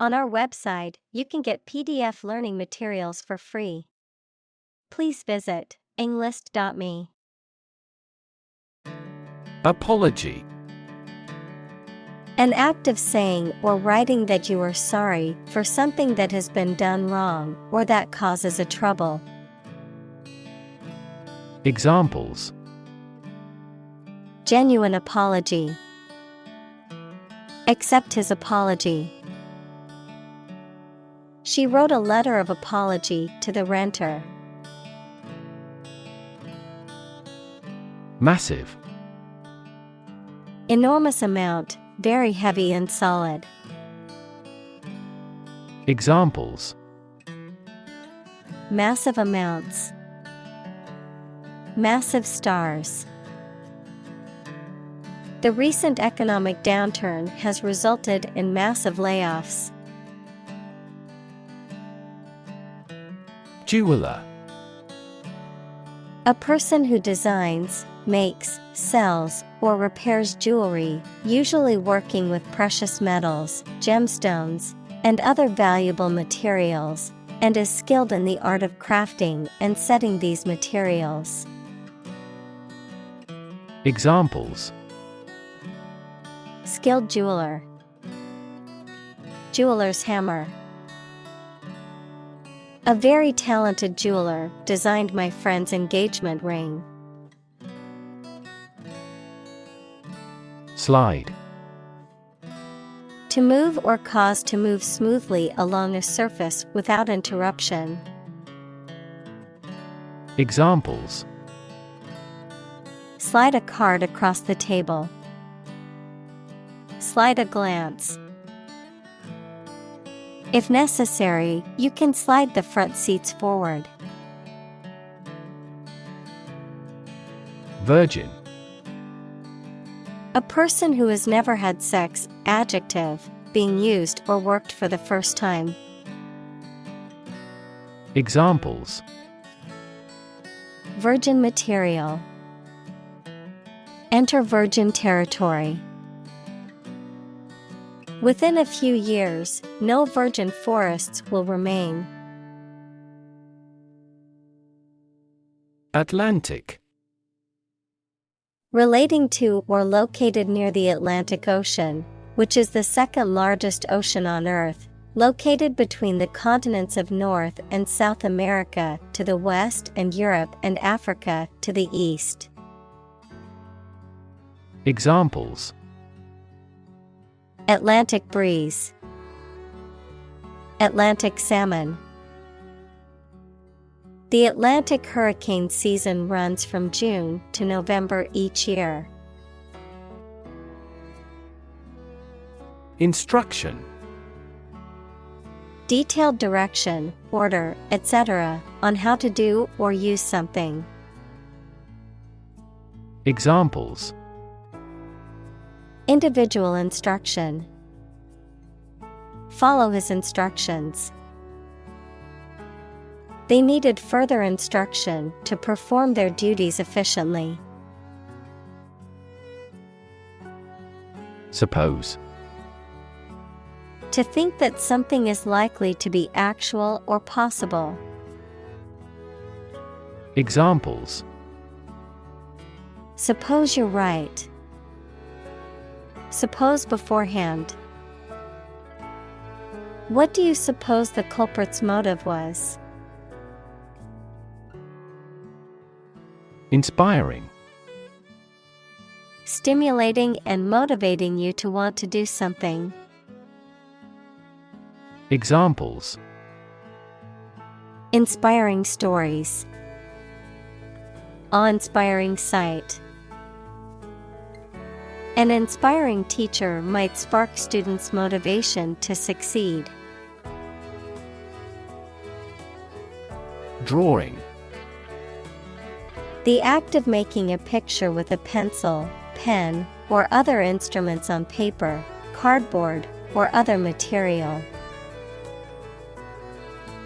On our website, you can get PDF learning materials for free. Please visit englist.me. Apology. An act of saying or writing that you are sorry for something that has been done wrong or that causes a trouble. Examples: Genuine apology. Accept his apology. She wrote a letter of apology to the renter. Massive. Enormous amount, very heavy and solid. Examples: Massive amounts. Massive stars. The recent economic downturn has resulted in massive layoffs. Jeweler. A person who designs, makes, sells, or repairs jewelry, usually working with precious metals, gemstones, and other valuable materials, and is skilled in the art of crafting and setting these materials. Examples: Skilled jeweler. Jeweler's hammer. A very talented jeweler designed my friend's engagement ring. Slide. To move or cause to move smoothly along a surface without interruption. Examples: Slide a card across the table. Slide a glance. If necessary, you can slide the front seats forward. Virgin. A person who has never had sex, adjective, being used or worked for the first time. Examples: Virgin material. Enter virgin territory. Within a few years, no virgin forests will remain. Atlantic. Relating to or located near the Atlantic Ocean, which is the second largest ocean on Earth, located between the continents of North and South America to the west and Europe and Africa to the east. Examples: Atlantic breeze. Atlantic salmon. The Atlantic hurricane season runs from June to November each year. Instruction. Detailed direction, order, etc. on how to do or use something. Examples: Individual instruction. Follow his instructions. They needed further instruction to perform their duties efficiently. Suppose. To think that something is likely to be actual or possible. Examples: Suppose you're right. Suppose beforehand. What do you suppose the culprit's motive was? Inspiring. Stimulating and motivating you to want to do something. Examples: Inspiring stories. Awe-inspiring sight. An inspiring teacher might spark students' motivation to succeed. Drawing. The act of making a picture with a pencil, pen, or other instruments on paper, cardboard, or other material.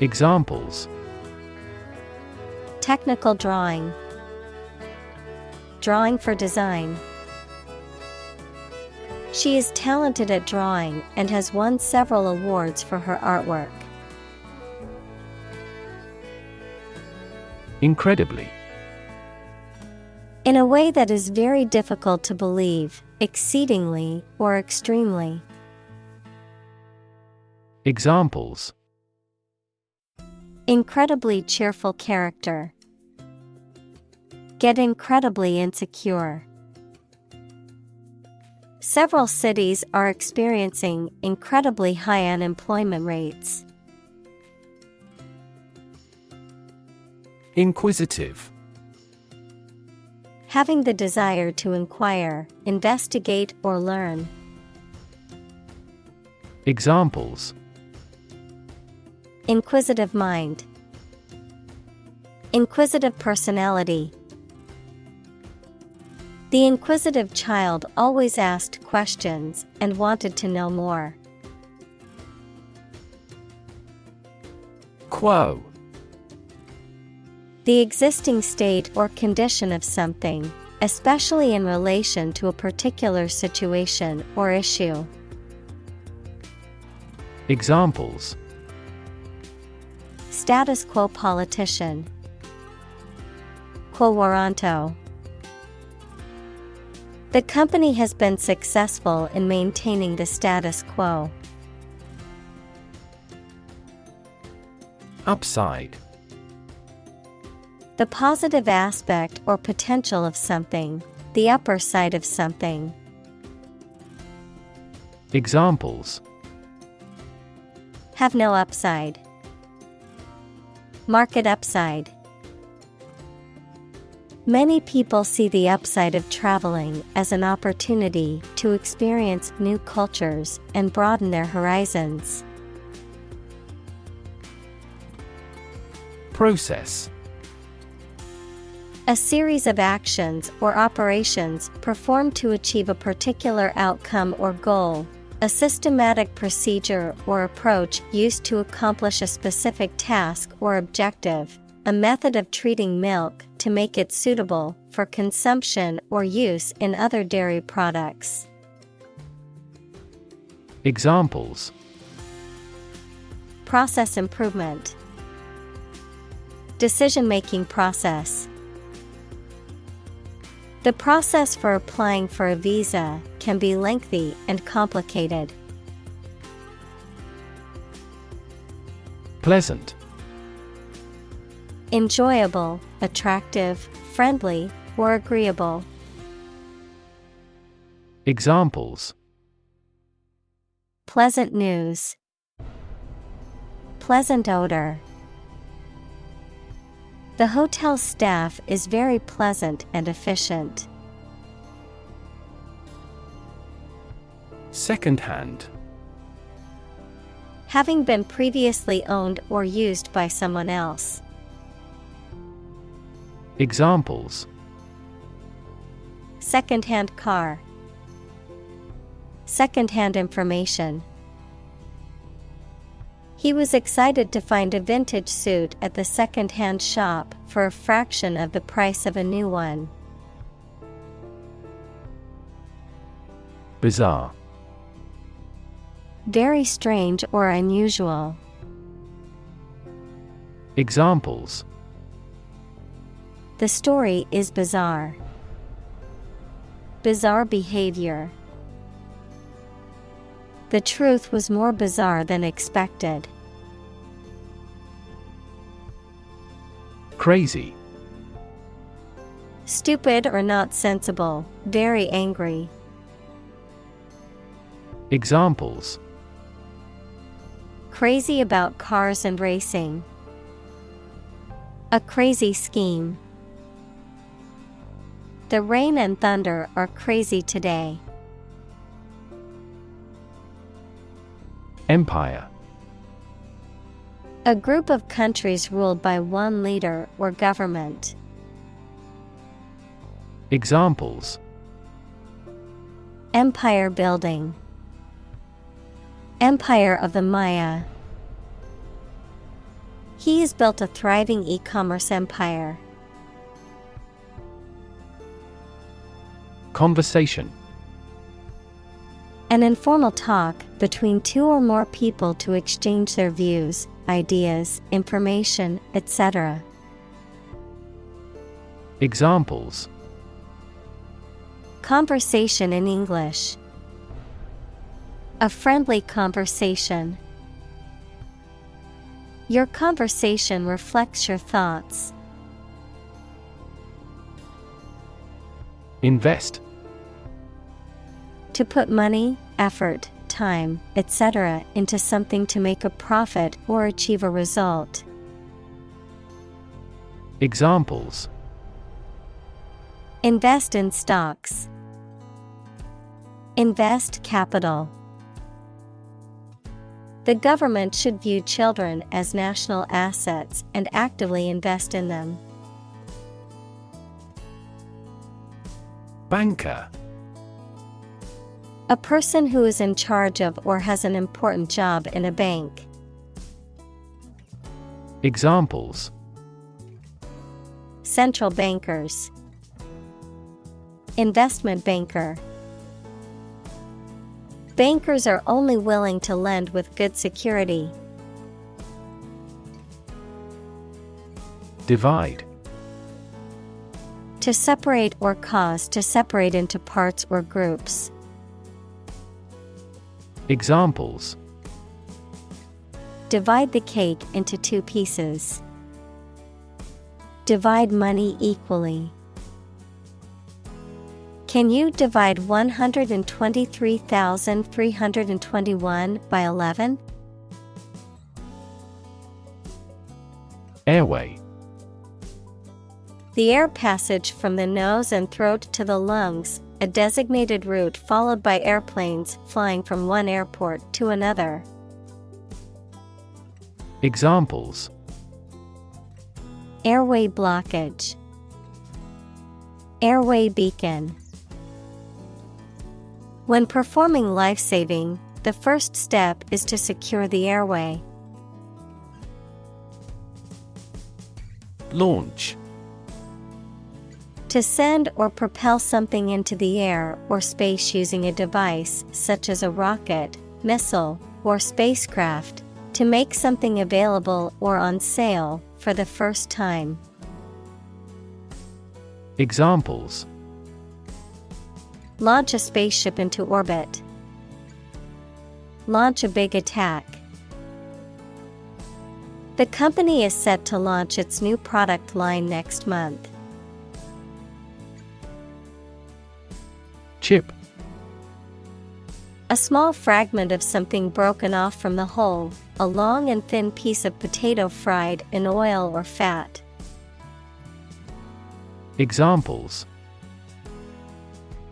Examples: Technical drawing. Drawing for design. She is talented at drawing and has won several awards for her artwork. Incredibly. In a way that is very difficult to believe, exceedingly, or extremely. Examples: Incredibly cheerful character. Get incredibly insecure. Several cities are experiencing incredibly high unemployment rates. Inquisitive. Having the desire to inquire, investigate, or learn. Examples: Inquisitive mind. Inquisitive personality. The inquisitive child always asked questions and wanted to know more. Quo. The existing state or condition of something, especially in relation to a particular situation or issue. Examples: Status quo politician. Quo warranto. The company has been successful in maintaining the status quo. Upside. The positive aspect or potential of something, the upper side of something. Examples: Have no upside. Market upside. Many people see the upside of traveling as an opportunity to experience new cultures and broaden their horizons. Process. A series of actions or operations performed to achieve a particular outcome or goal. A systematic procedure or approach used to accomplish a specific task or objective. A method of treating milk to make it suitable for consumption or use in other dairy products. Examples: Process improvement. Decision-making process. The process for applying for a visa can be lengthy and complicated. Pleasant. Enjoyable, attractive, friendly, or agreeable. Examples: Pleasant news. Pleasant odor. The hotel staff is very pleasant and efficient. Second-hand. Having been previously owned or used by someone else. Examples: Second-hand car. Second-hand information. He was excited to find a vintage suit at the second-hand shop for a fraction of the price of a new one. Bizarre. Very strange or unusual. Examples: The story is bizarre. Bizarre behavior. The truth was more bizarre than expected. Crazy. Stupid or not sensible, very angry. Examples: Crazy about cars and racing. A crazy scheme. The rain and thunder are crazy today. Empire. A group of countries ruled by one leader or government. Examples: Empire building. Empire of the Maya. He has built a thriving e-commerce empire. Conversation. An informal talk between two or more people to exchange their views, ideas, information, etc. Examples: conversation in English. A friendly conversation. Your conversation reflects your thoughts. Invest. To put money, effort, time, etc. into something to make a profit or achieve a result. Examples: invest in stocks. Invest capital. The government should view children as national assets and actively invest in them. Banker. A person who is in charge of or has an important job in a bank. Examples: central bankers. Investment banker. Bankers are only willing to lend with good security. Divide. To separate or cause to separate into parts or groups. Examples: divide the cake into 2 pieces. Divide money equally. Can you divide 123,321 by 11? Airway. The air passage from the nose and throat to the lungs, a designated route followed by airplanes flying from one airport to another. Examples: airway blockage. Airway beacon. When performing life-saving, the first step is to secure the airway. Launch. To send or propel something into the air or space using a device such as a rocket, missile, or spacecraft, to make something available or on sale for the first time. Examples: launch a spaceship into orbit. Launch a big attack. The company is set to launch its new product line next month. Chip. A small fragment of something broken off from the whole, a long and thin piece of potato fried in oil or fat. Examples: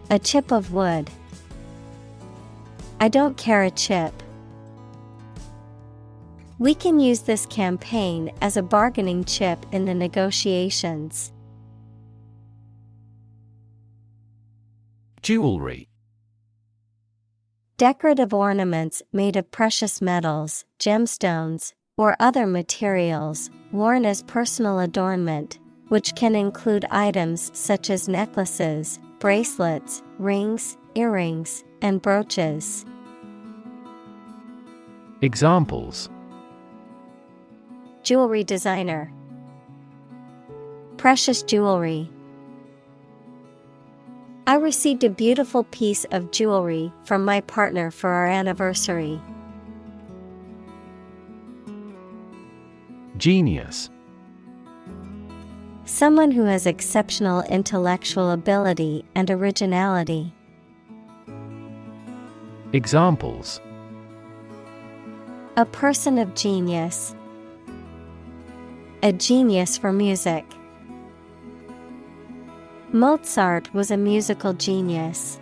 a chip of wood. I don't care a chip. We can use this campaign as a bargaining chip in the negotiations. Jewelry. Decorative ornaments made of precious metals, gemstones, or other materials, worn as personal adornment, which can include items such as necklaces, bracelets, rings, earrings, and brooches. Examples: jewelry designer. Precious jewelry. I received a beautiful piece of jewelry from my partner for our anniversary. Genius. Someone who has exceptional intellectual ability and originality. Examples: a person of genius. A genius for music. Mozart was a musical genius.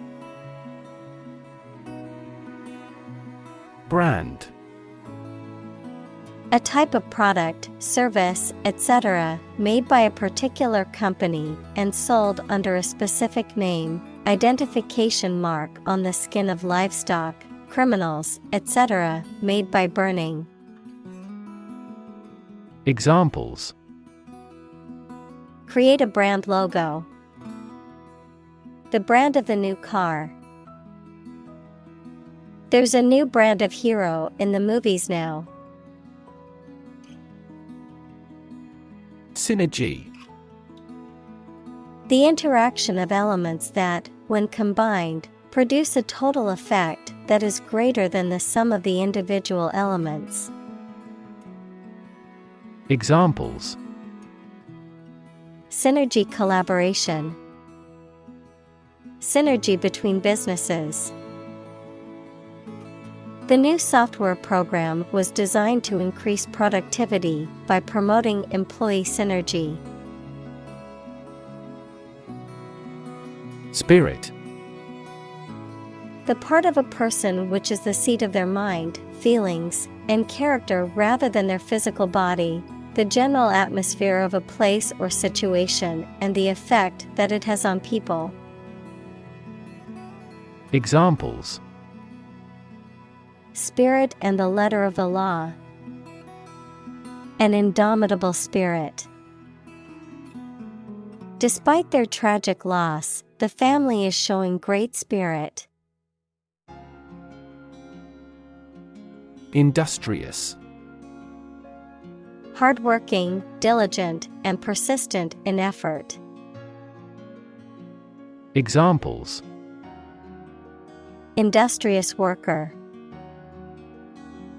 Brand. A type of product, service, etc., made by a particular company and sold under a specific name, identification mark on the skin of livestock, criminals, etc., made by burning. Examples: create a brand logo. The brand of the new car. There's a new brand of hero in the movies now. Synergy. The interaction of elements that, when combined, produce a total effect that is greater than the sum of the individual elements. Examples: Synergy collaboration. Synergy between businesses. The new software program was designed to increase productivity by promoting employee synergy. Spirit. The part of a person which is the seat of their mind, feelings, and character rather than their physical body, the general atmosphere of a place or situation, and the effect that it has on people. Examples: Spirit and the letter of the law. An indomitable spirit. Despite their tragic loss, the family is showing great spirit. Industrious. Hardworking, diligent, and persistent in effort. Examples: Industrious worker.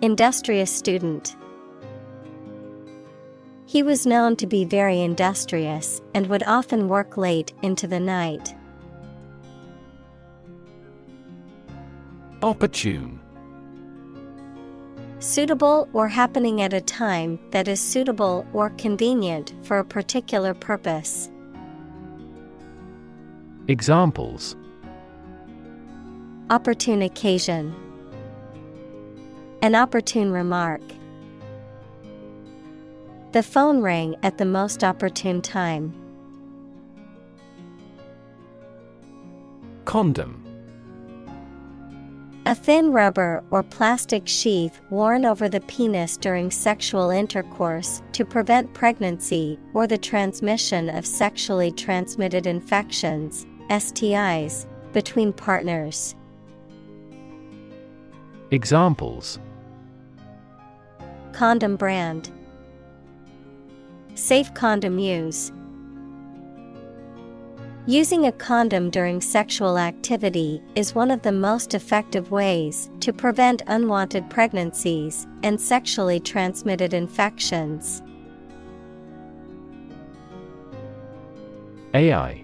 Industrious student. He was known to be very industrious and would often work late into the night. Opportune. Suitable or happening at a time that is suitable or convenient for a particular purpose. Examples: Opportune occasion. An opportune remark. The phone rang at the most opportune time. Condom. A thin rubber or plastic sheath worn over the penis during sexual intercourse to prevent pregnancy or the transmission of sexually transmitted infections, STIs, between partners. Examples: Condom brand. Safe condom use. Using a condom during sexual activity is one of the most effective ways to prevent unwanted pregnancies and sexually transmitted infections. AI.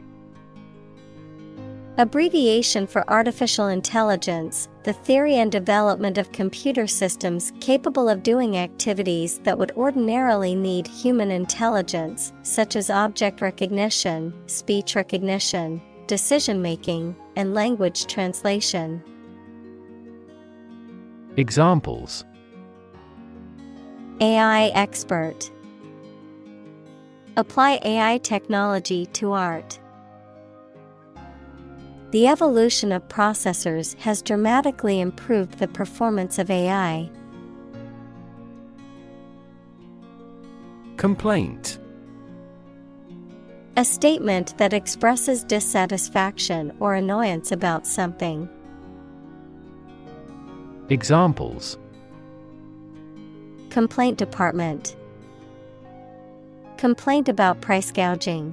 Abbreviation for artificial intelligence, the theory and development of computer systems capable of doing activities that would ordinarily need human intelligence, such as object recognition, speech recognition, decision-making, and language translation. Examples: AI expert. Apply AI technology to art. The evolution of processors has dramatically improved the performance of AI. Complaint. A statement that expresses dissatisfaction or annoyance about something. Examples: Complaint department. Complaint about price gouging.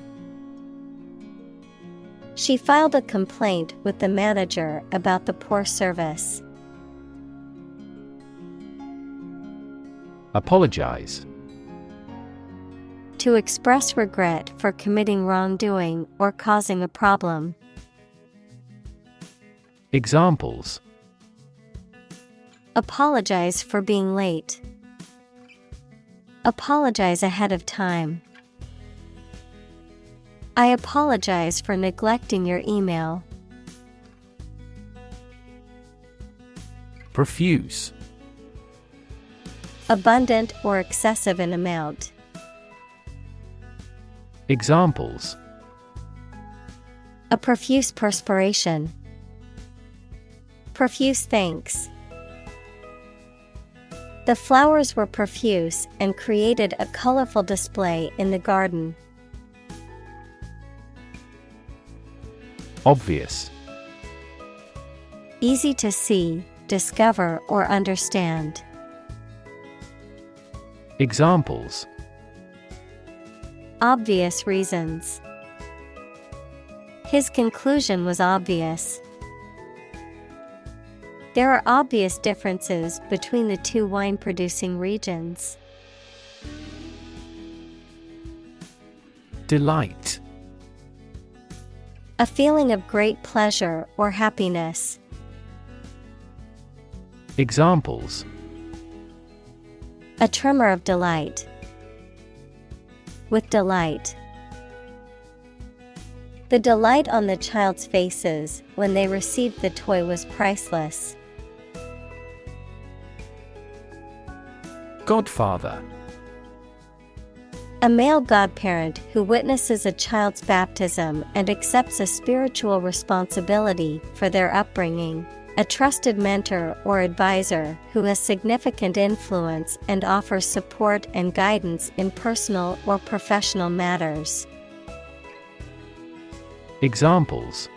She filed a complaint with the manager about the poor service. Apologize. To express regret for committing wrongdoing or causing a problem. Examples: Apologize for being late. Apologize ahead of time. I apologize for neglecting your email. Profuse. Abundant or excessive in amount. Examples: A profuse perspiration. Profuse thanks. The flowers were profuse and created a colorful display in the garden. Obvious. Easy to see, discover, or understand. Examples: Obvious reasons. His conclusion was obvious. There are obvious differences between the two wine-producing regions. Delight. A feeling of great pleasure or happiness. Examples: A tremor of delight. With delight. The delight on the child's faces when they received the toy was priceless. Godfather. A male godparent who witnesses a child's baptism and accepts a spiritual responsibility for their upbringing. A trusted mentor or advisor who has significant influence and offers support and guidance in personal or professional matters. Examples: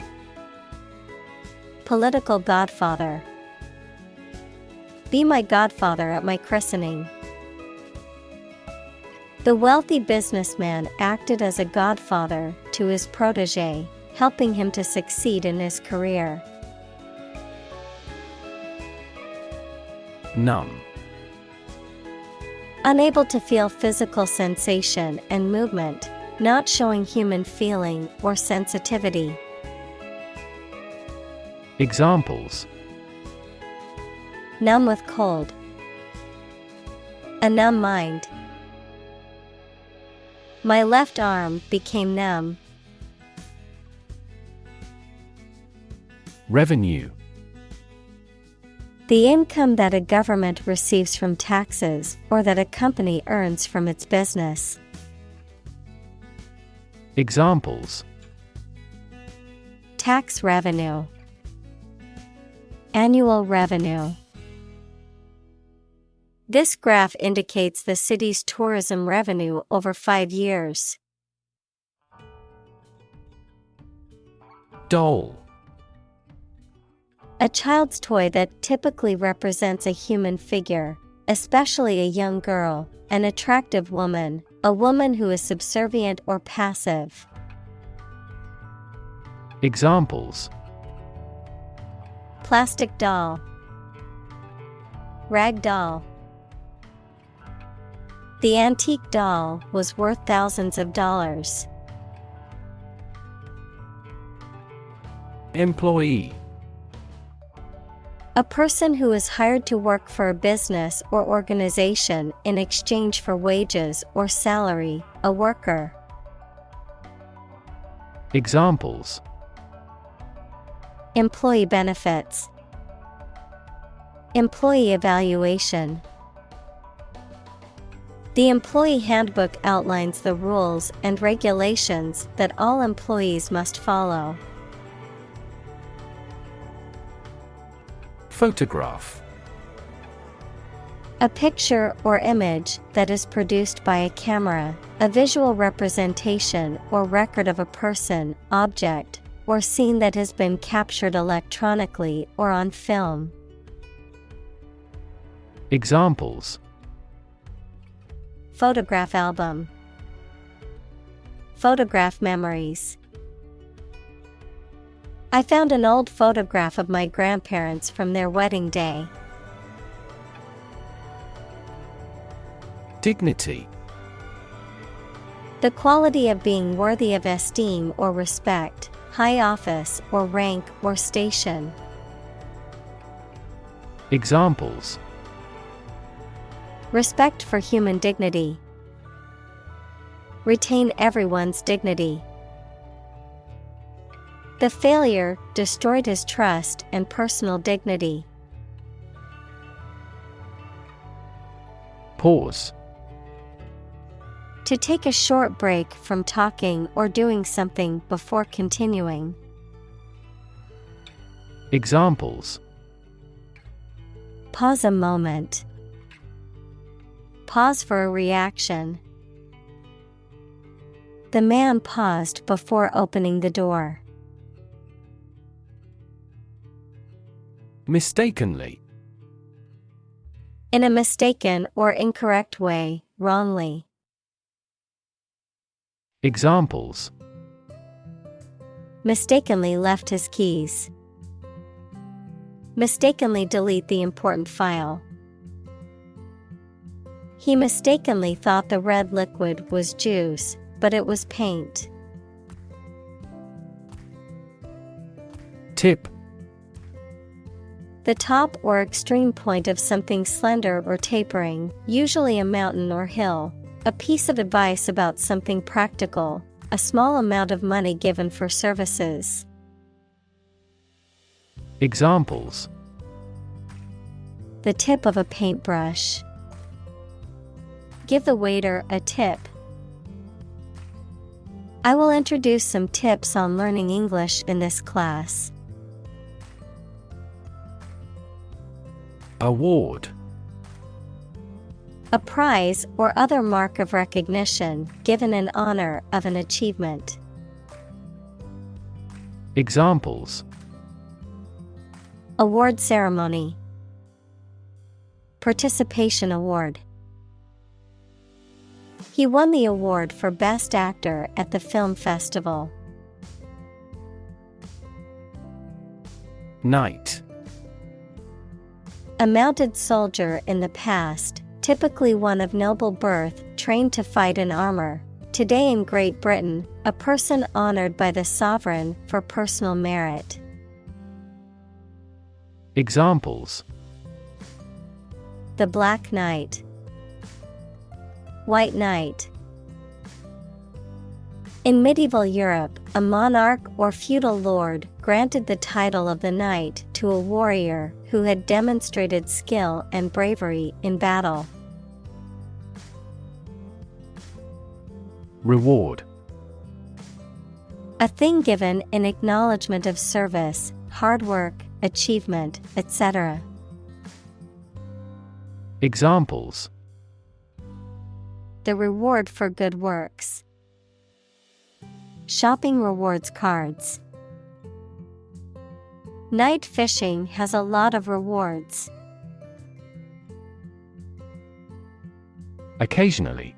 Political godfather. Be my godfather at my christening. The wealthy businessman acted as a godfather to his protege, helping him to succeed in his career. Numb. Unable to feel physical sensation and movement, not showing human feeling or sensitivity. Examples: Numb with cold. A numb mind. My left arm became numb. Revenue. The income that a government receives from taxes or that a company earns from its business. Examples: Tax revenue. Annual revenue. This graph indicates the city's tourism revenue over 5 years. Doll. A child's toy that typically represents a human figure, especially a young girl, an attractive woman, a woman who is subservient or passive. Examples: Plastic doll. Rag doll. The antique doll was worth thousands of dollars. Employee. A person who is hired to work for a business or organization in exchange for wages or salary, a worker. Examples: Employee benefits. Employee evaluation. The employee handbook outlines the rules and regulations that all employees must follow. Photograph. A picture or image that is produced by a camera, a visual representation or record of a person, object, or scene that has been captured electronically or on film. Examples: Photograph album. Photograph memories. I found an old photograph of my grandparents from their wedding day. Dignity. The quality of being worthy of esteem or respect, high office or rank or station. Examples: Respect for human dignity. Retain everyone's dignity. The failure destroyed his trust and personal dignity. Pause. To take a short break from talking or doing something before continuing. Examples: Pause a moment. Pause for a reaction. The man paused before opening the door. Mistakenly. In a mistaken or incorrect way, wrongly. Examples: Mistakenly left his keys. Mistakenly delete the important file. He mistakenly thought the red liquid was juice, but it was paint. Tip. The top or extreme point of something slender or tapering, usually a mountain or hill. A piece of advice about something practical, a small amount of money given for services. Examples: The tip of a paintbrush. Give the waiter a tip. I will introduce some tips on learning English in this class. Award. A prize or other mark of recognition given in honor of an achievement. Examples: Award ceremony. Participation award. He won the award for Best Actor at the film festival. Knight. A mounted soldier in the past, typically one of noble birth, trained to fight in armor. Today in Great Britain, a person honored by the sovereign for personal merit. Examples: The Black Knight. White Knight. In medieval Europe, a monarch or feudal lord granted the title of the knight to a warrior who had demonstrated skill and bravery in battle. Reward. A thing given in acknowledgement of service, hard work, achievement, etc. Examples: The reward for good works. Shopping rewards cards. Night fishing has a lot of rewards. Occasionally.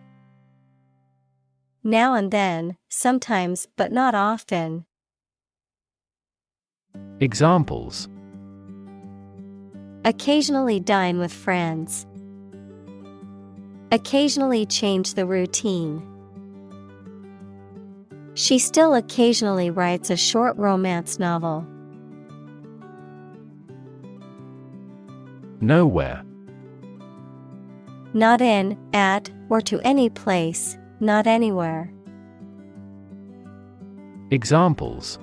Now and then, sometimes but not often. Examples: Occasionally dine with friends. Occasionally change the routine. She still occasionally writes a short romance novel. Nowhere. Not in, at, or to any place, not anywhere. Examples: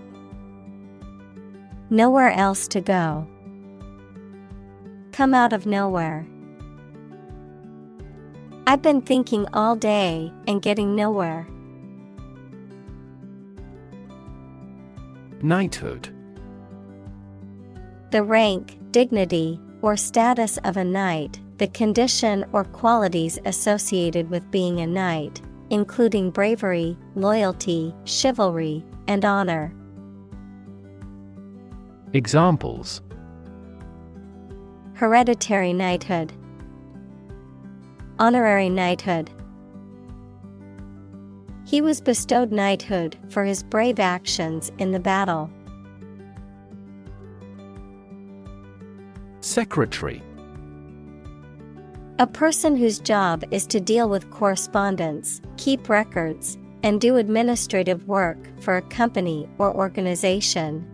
Nowhere else to go. Come out of nowhere. I've been thinking all day and getting nowhere. Knighthood. The rank, dignity, or status of a knight, the condition or qualities associated with being a knight, including bravery, loyalty, chivalry, and honor. Examples: Hereditary knighthood. Honorary knighthood. He was bestowed knighthood for his brave actions in the battle. Secretary. A person whose job is to deal with correspondence, keep records, and do administrative work for a company or organization.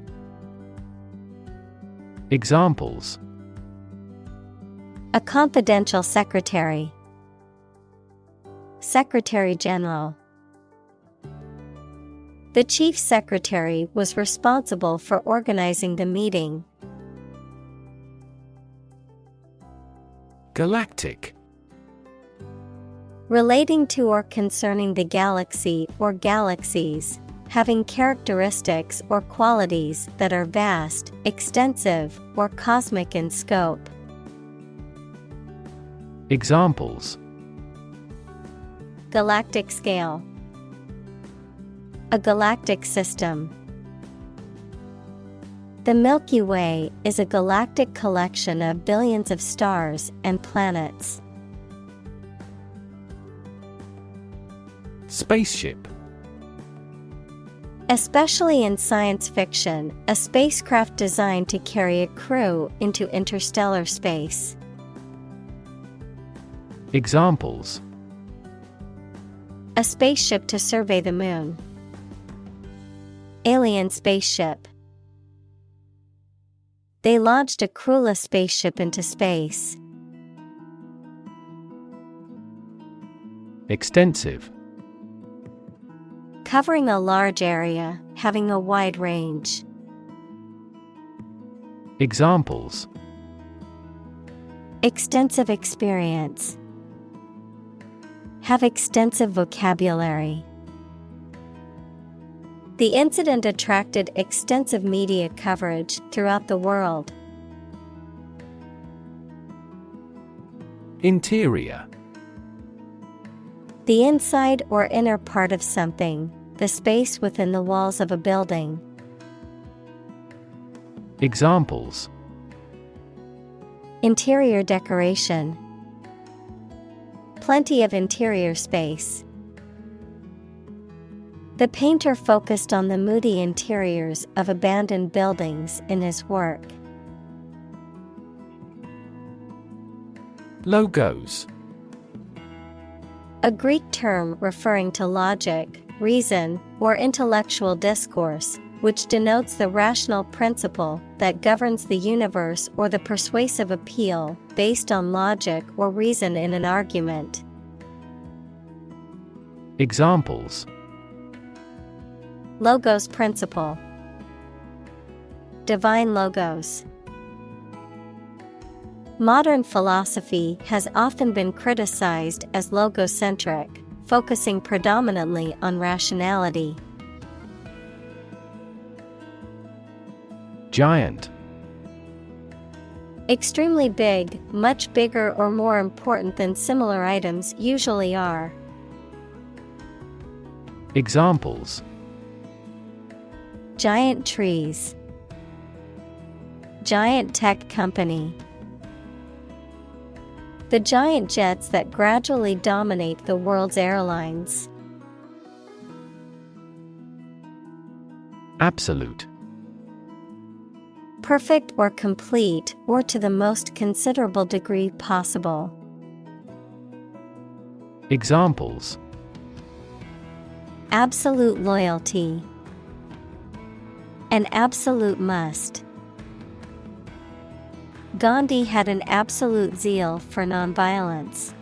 Examples: A confidential secretary. Secretary General. The chief secretary was responsible for organizing the meeting. Galactic. Relating to or concerning the galaxy or galaxies, having characteristics or qualities that are vast, extensive, or cosmic in scope. Examples: Galactic scale. A galactic system. The Milky Way is a galactic collection of billions of stars and planets. Spaceship. Especially in science fiction, a spacecraft designed to carry a crew into interstellar space. Examples: A spaceship to survey the moon. Alien spaceship. They launched a crewless spaceship into space. Extensive. Covering a large area, having a wide range. Examples: Extensive experience. Have extensive vocabulary. The incident attracted extensive media coverage throughout the world. Interior. The inside or inner part of something, the space within the walls of a building. Examples: Interior decoration. Plenty of interior space. The painter focused on the moody interiors of abandoned buildings in his work. Logos. A Greek term referring to logic, reason, or intellectual discourse, which denotes the rational principle that governs the universe or the persuasive appeal based on logic or reason in an argument. Examples: Logos principle. Divine logos. Modern philosophy has often been criticized as logocentric, focusing predominantly on rationality. Giant. Extremely big, much bigger or more important than similar items usually are. Examples: Giant trees. Giant tech company. The giant jets that gradually dominate the world's airlines. Absolute. Perfect or complete, or to the most considerable degree possible. Examples: Absolute loyalty. An absolute must. Gandhi had an absolute zeal for nonviolence.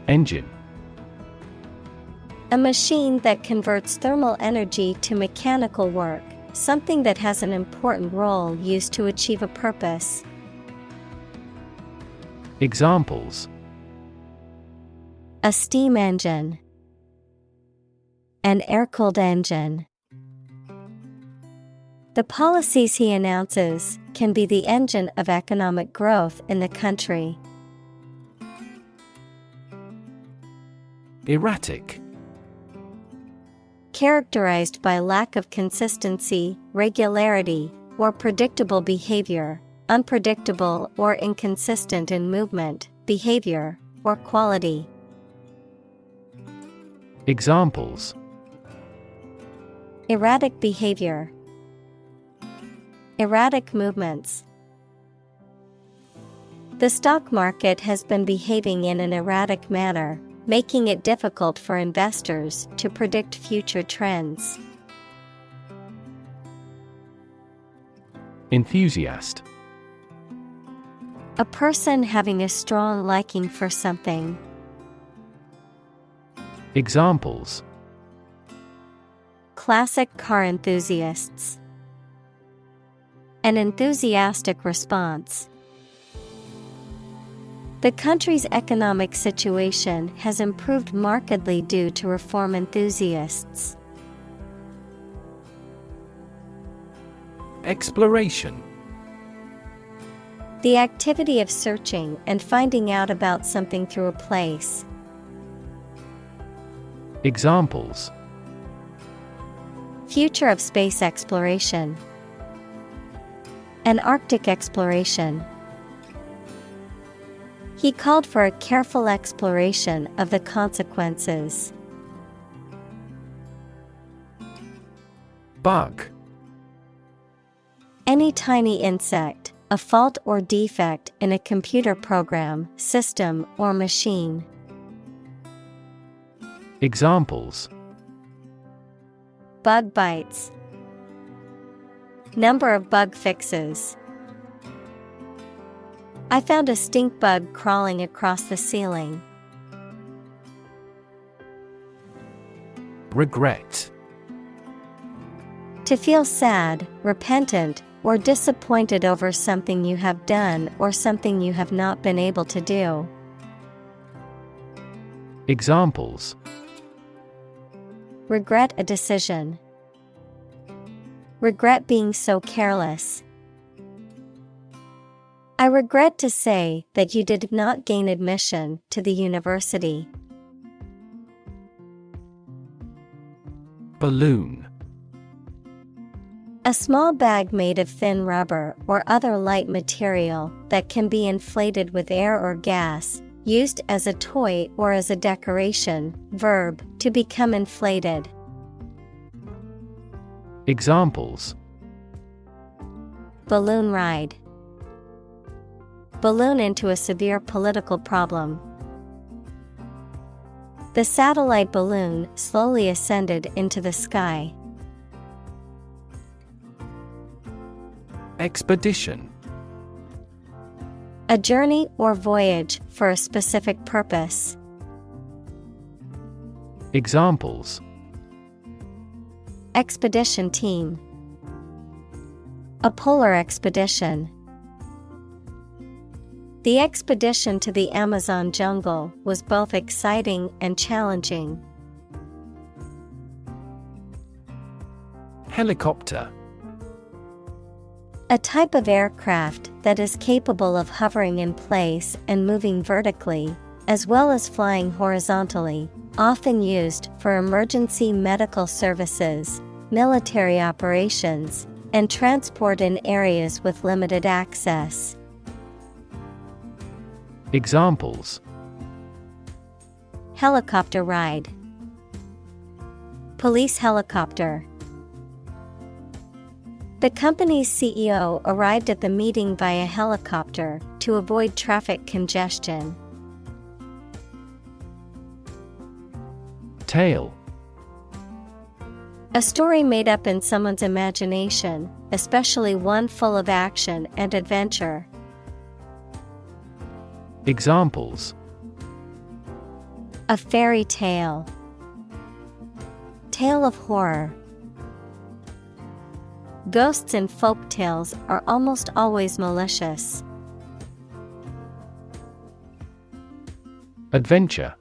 Engine. A machine that converts thermal energy to mechanical work, something that has an important role used to achieve a purpose. Examples: A steam engine. An air-cooled engine. The policies he announces can be the engine of economic growth in the country. Erratic. Characterized by lack of consistency, regularity, or predictable behavior, unpredictable or inconsistent in movement, behavior, or quality. Examples: Erratic behavior. Erratic movements. The stock market has been behaving in an erratic manner, making it difficult for investors to predict future trends. Enthusiast. A person having a strong liking for something. Examples: Classic car enthusiasts. An enthusiastic response. The country's economic situation has improved markedly due to reform enthusiasts. Exploration. The activity of searching and finding out about something through a place. Examples: Future of space exploration. An Arctic exploration. He called for a careful exploration of the consequences. Bug. Any tiny insect, a fault or defect in a computer program, system, or machine. Examples: Bug bites. Number of bug fixes. I found a stink bug crawling across the ceiling. Regret. To feel sad, repentant, or disappointed over something you have done or something you have not been able to do. Examples: Regret a decision. Regret being so careless. I regret to say that you did not gain admission to the university. Balloon. A small bag made of thin rubber or other light material that can be inflated with air or gas, used as a toy or as a decoration. Verb, to become inflated. Examples: Balloon ride. Balloon into a severe political problem. The satellite balloon slowly ascended into the sky. Expedition. A journey or voyage for a specific purpose. Examples: Expedition team. A polar expedition. The expedition to the Amazon jungle was both exciting and challenging. Helicopter. A type of aircraft that is capable of hovering in place and moving vertically, as well as flying horizontally, often used for emergency medical services, military operations, and transport in areas with limited access. Examples: Helicopter ride. Police helicopter. The company's CEO arrived at the meeting via helicopter to avoid traffic congestion. Tale. A story made up in someone's imagination, especially one full of action and adventure. Examples: A fairy tale. Tale of horror. Ghosts in folk tales are almost always malicious. Adventure.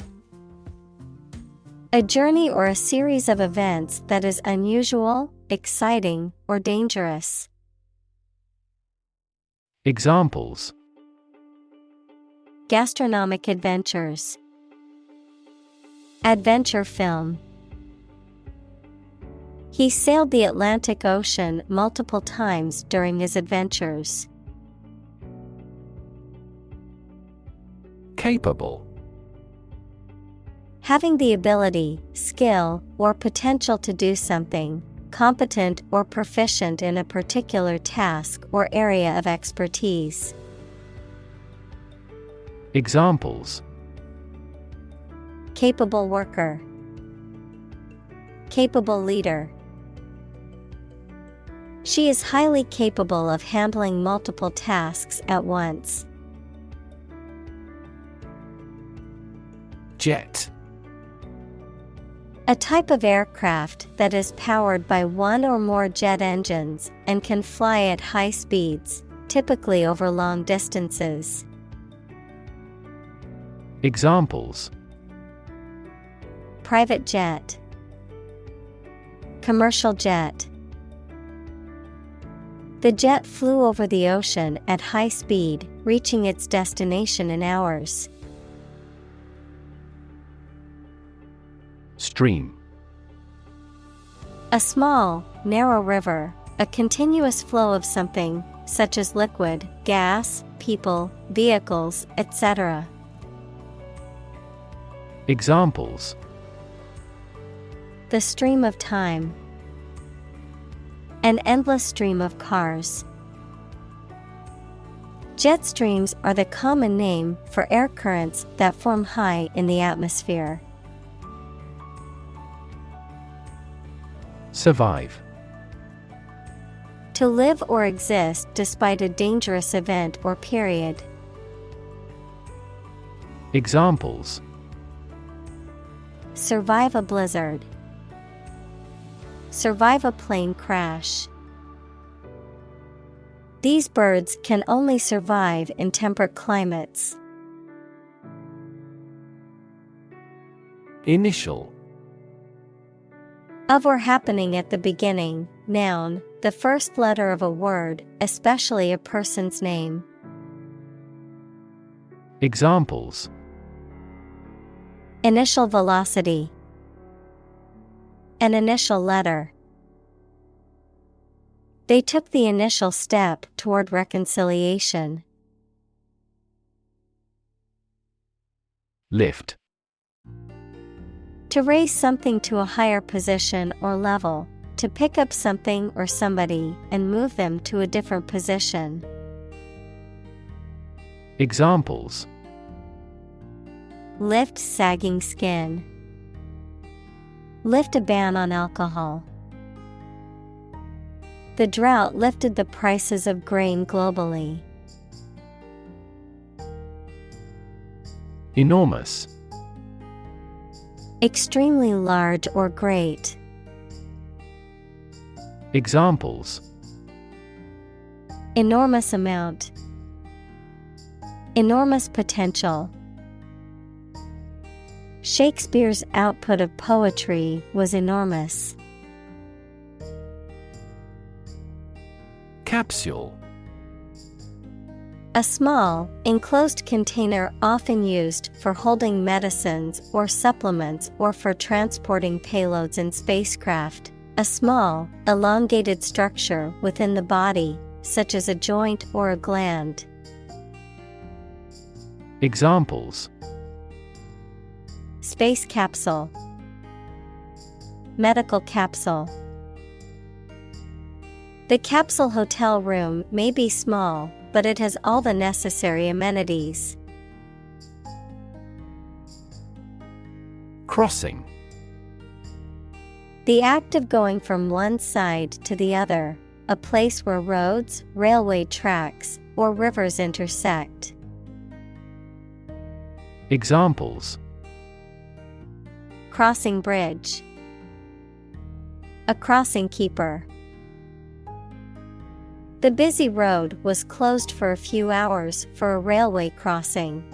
A journey or a series of events that is unusual, exciting, or dangerous. Examples: Gastronomic adventures. Adventure film. He sailed the Atlantic Ocean multiple times during his adventures. Capable. Having the ability, skill, or potential to do something, competent or proficient in a particular task or area of expertise. Examples: Capable worker. Capable leader. She is highly capable of handling multiple tasks at once. Jet. A type of aircraft that is powered by one or more jet engines and can fly at high speeds, typically over long distances. Examples: Private jet. Commercial jet. The jet flew over the ocean at high speed, reaching its destination in hours. Stream. A small, narrow river, a continuous flow of something, such as liquid, gas, people, vehicles, etc. Examples: The stream of time. An endless stream of cars. Jet streams are the common name for air currents that form high in the atmosphere. Survive. To live or exist despite a dangerous event or period. Examples: Survive a blizzard. Survive a plane crash. These birds can only survive in temperate climates. Initial. Of or happening at the beginning, noun, the first letter of a word, especially a person's name. Examples: Initial velocity. An initial letter. They took the initial step toward reconciliation. Lift. To raise something to a higher position or level, to pick up something or somebody and move them to a different position. Examples: Lift sagging skin. Lift a ban on alcohol. The drought lifted the prices of grain globally. Enormous. Extremely large or great. Examples: Enormous amount. Enormous potential. Shakespeare's output of poetry was enormous. Capsule. A small, enclosed container often used for holding medicines or supplements or for transporting payloads in spacecraft. A small, elongated structure within the body, such as a joint or a gland. Examples: Space capsule. Medical capsule. The capsule hotel room may be small, but it has all the necessary amenities. Crossing. The act of going from one side to the other, a place where roads, railway tracks, or rivers intersect. Examples: Crossing bridge. A crossing keeper. The busy road was closed for a few hours for a railway crossing.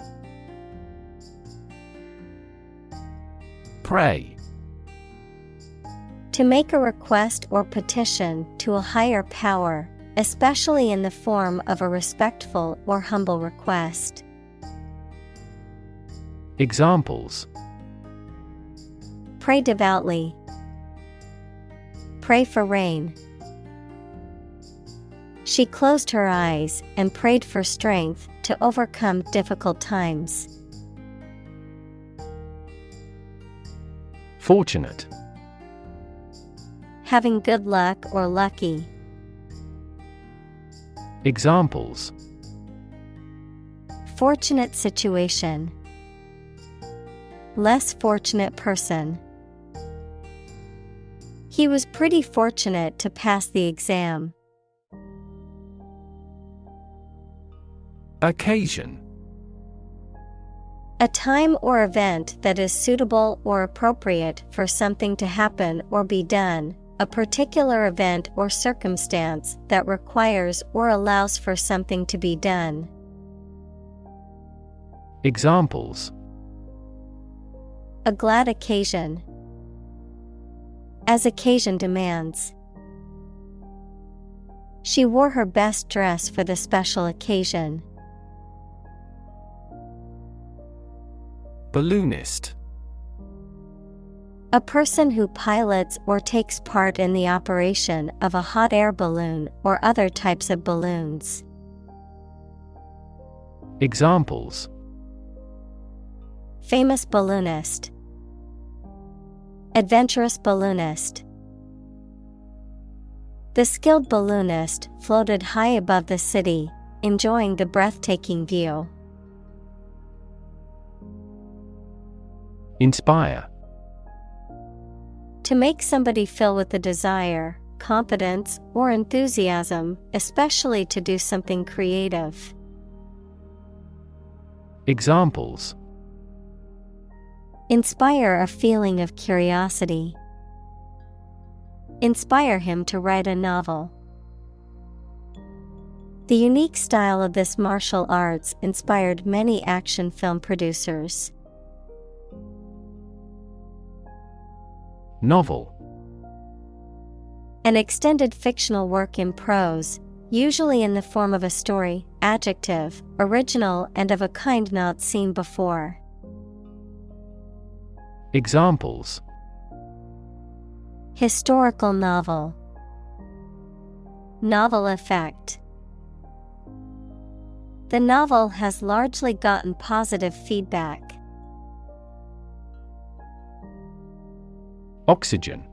Pray. To make a request or petition to a higher power, especially in the form of a respectful or humble request. Examples: Pray devoutly. Pray for rain. She closed her eyes and prayed for strength to overcome difficult times. Fortunate. Having good luck or lucky. Examples: Fortunate situation. Less fortunate person. He was pretty fortunate to pass the exam. Occasion. A time or event that is suitable or appropriate for something to happen or be done, a particular event or circumstance that requires or allows for something to be done. Examples: A glad occasion. As occasion demands. She wore her best dress for the special occasion. Balloonist. A person who pilots or takes part in the operation of a hot air balloon or other types of balloons. Examples: Famous balloonist. Adventurous balloonist. The skilled balloonist floated high above the city, enjoying the breathtaking view. Inspire. To make somebody feel with a desire, confidence, or enthusiasm, especially to do something creative. Examples: Inspire a feeling of curiosity. Inspire him to write a novel. The unique style of this martial arts inspired many action film producers. Novel. An extended fictional work in prose, usually in the form of a story. Adjective, original and of a kind not seen before. Examples: Historical novel. Novel effect. The novel has largely gotten positive feedback. Oxygen.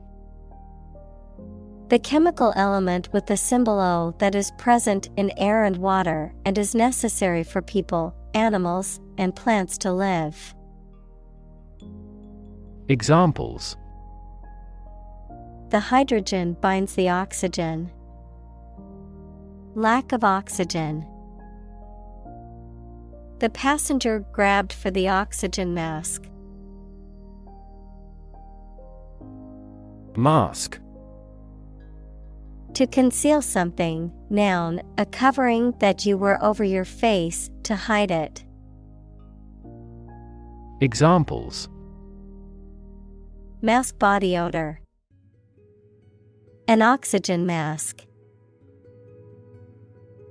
The chemical element with the symbol O that is present in air and water and is necessary for people, animals, and plants to live. Examples: The hydrogen binds the oxygen. Lack of oxygen. The passenger grabbed for the oxygen mask. Mask. To conceal something, noun, a covering that you wear over your face to hide it. Examples: Mask body odor. An oxygen mask.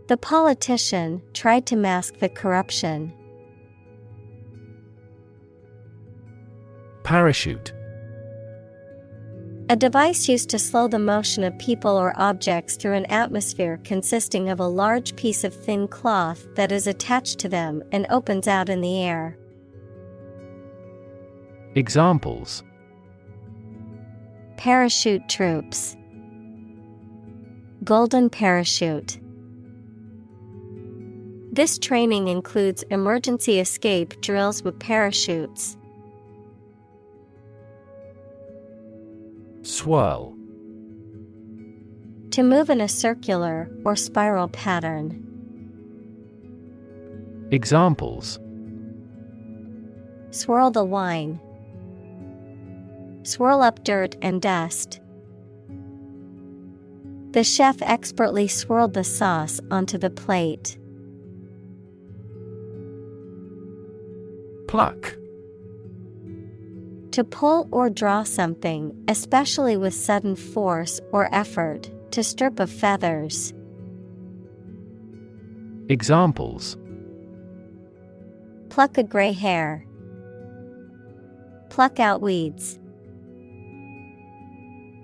The politician tried to mask the corruption. Parachute. A device used to slow the motion of people or objects through an atmosphere consisting of a large piece of thin cloth that is attached to them and opens out in the air. Examples: Parachute troops. Golden parachute. This training includes emergency escape drills with parachutes. Swirl. To move in a circular or spiral pattern. Examples: Swirl the wine. Swirl up dirt and dust. The chef expertly swirled the sauce onto the plate. Pluck. To pull or draw something, especially with sudden force or effort, to strip of feathers. Examples: Pluck a gray hair. Pluck out weeds.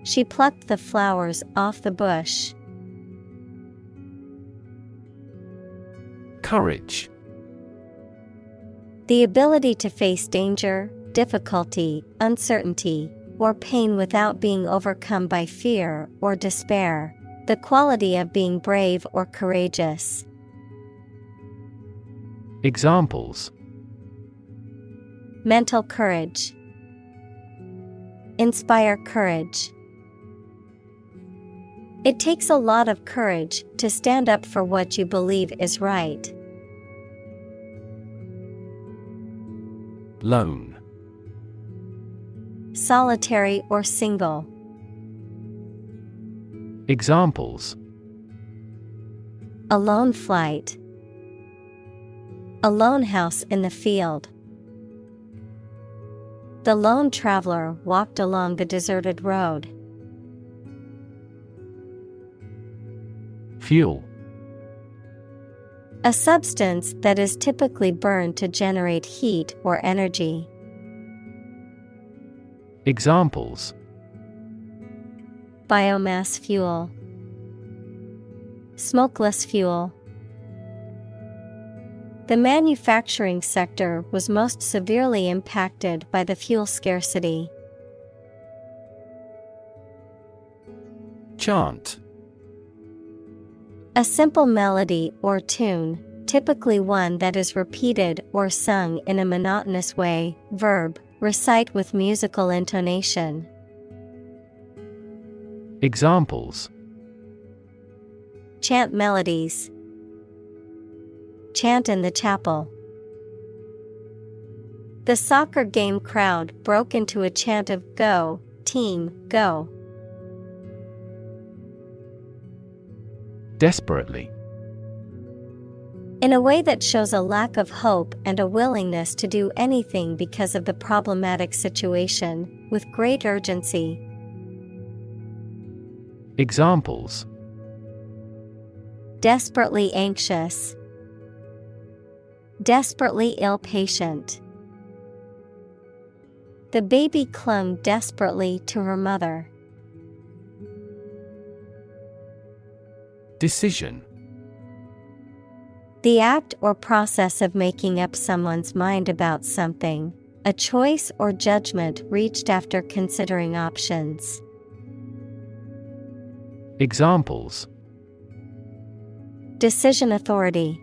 She plucked the flowers off the bush. Courage. The ability to face danger, difficulty, uncertainty, or pain without being overcome by fear or despair. The quality of being brave or courageous. Examples: Mental courage. Inspire courage. It takes a lot of courage to stand up for what you believe is right. Lone. Solitary or single. Examples: A lone flight. A lone house in the field. The lone traveler walked along the deserted road. Fuel. A substance that is typically burned to generate heat or energy. Examples: biomass fuel, smokeless fuel. The manufacturing sector was most severely impacted by the fuel scarcity. Chant. A simple melody or tune, typically one that is repeated or sung in a monotonous way. Verb, recite with musical intonation. Examples: chant melodies, chant in the chapel. The soccer game crowd broke into a chant of "Go, team, go!" Desperately. In a way that shows a lack of hope and a willingness to do anything because of the problematic situation, with great urgency. Examples: desperately anxious, desperately ill patient. The baby clung desperately to her mother. Decision. The act or process of making up someone's mind about something, a choice or judgment reached after considering options. Examples: decision authority,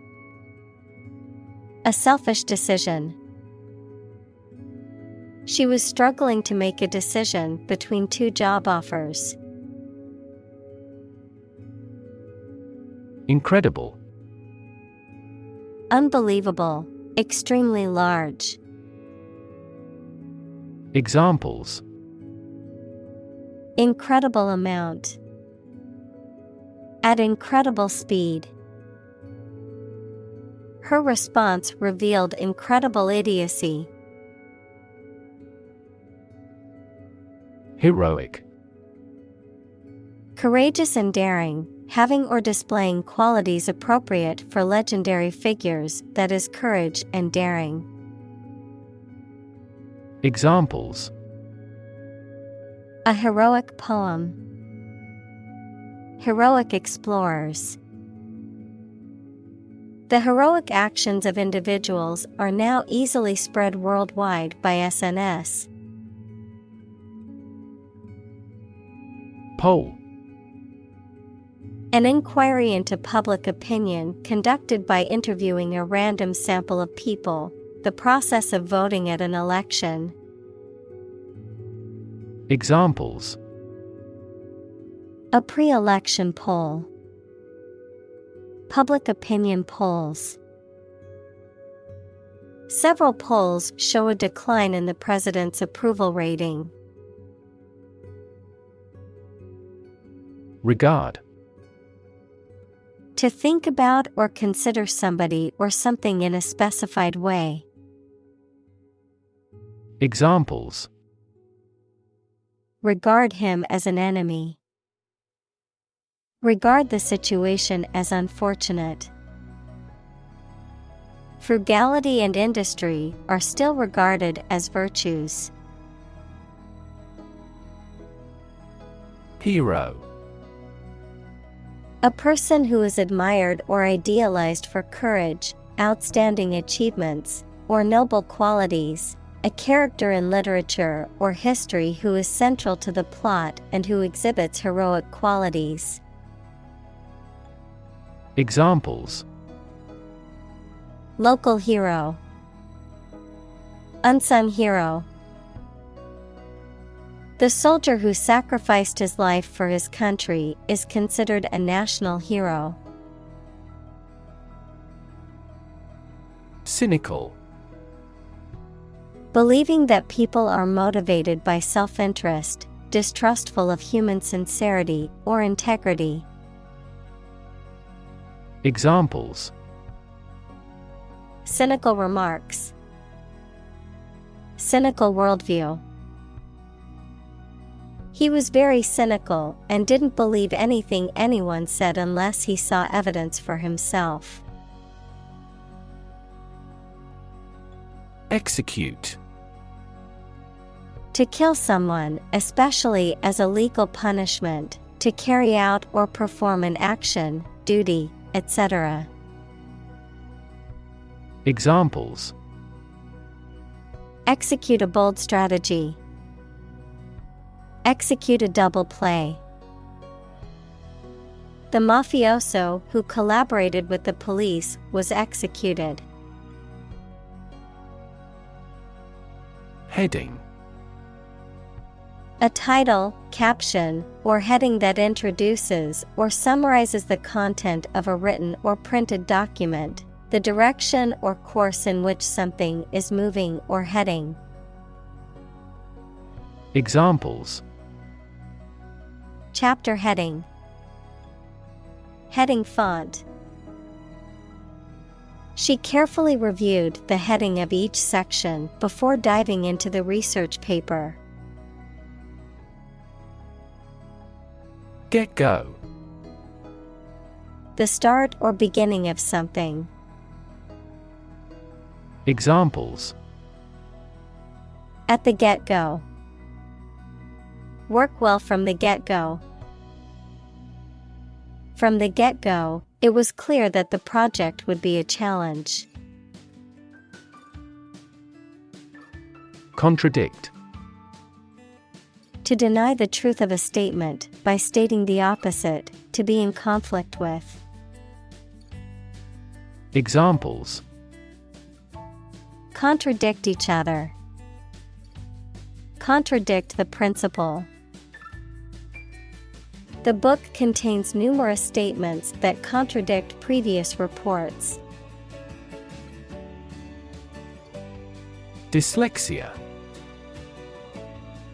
a selfish decision. She was struggling to make a decision between two job offers. Incredible. Unbelievable, extremely large. Examples: incredible amount, at incredible speed. Her response revealed incredible idiocy. Heroic. Courageous and daring, having or displaying qualities appropriate for legendary figures, that is, courage and daring. Examples: a heroic poem, heroic explorers. The heroic actions of individuals are now easily spread worldwide by SNS. Poll. An inquiry into public opinion conducted by interviewing a random sample of people, the process of voting at an election. Examples: a pre-election poll, public opinion polls. Several polls show a decline in the president's approval rating. Regard. To think about or consider somebody or something in a specified way. Examples: regard him as an enemy. Regard the situation as unfortunate. Frugality and industry are still regarded as virtues. Hero. A person who is admired or idealized for courage, outstanding achievements, or noble qualities, a character in literature or history who is central to the plot and who exhibits heroic qualities. Examples: local hero, unsung hero. The soldier who sacrificed his life for his country is considered a national hero. Cynical. Believing that people are motivated by self-interest, distrustful of human sincerity or integrity. Examples: cynical remarks, cynical worldview. He was very cynical and didn't believe anything anyone said unless he saw evidence for himself. Execute. To kill someone, especially as a legal punishment, to carry out or perform an action, duty, etc. Examples: execute a bold strategy, execute a double play. The mafioso who collaborated with the police was executed. Heading: a title, caption, or heading that introduces or summarizes the content of a written or printed document, the direction or course in which something is moving or heading. Examples: chapter heading, heading font. She carefully reviewed the heading of each section before diving into the research paper. Get-go: the start or beginning of something. Examples: at the get-go, work well from the get-go. From the get-go, it was clear that the project would be a challenge. Contradict: to deny the truth of a statement by stating the opposite, to be in conflict with. Examples: contradict each other, contradict the principle. The book contains numerous statements that contradict previous reports. Dyslexia: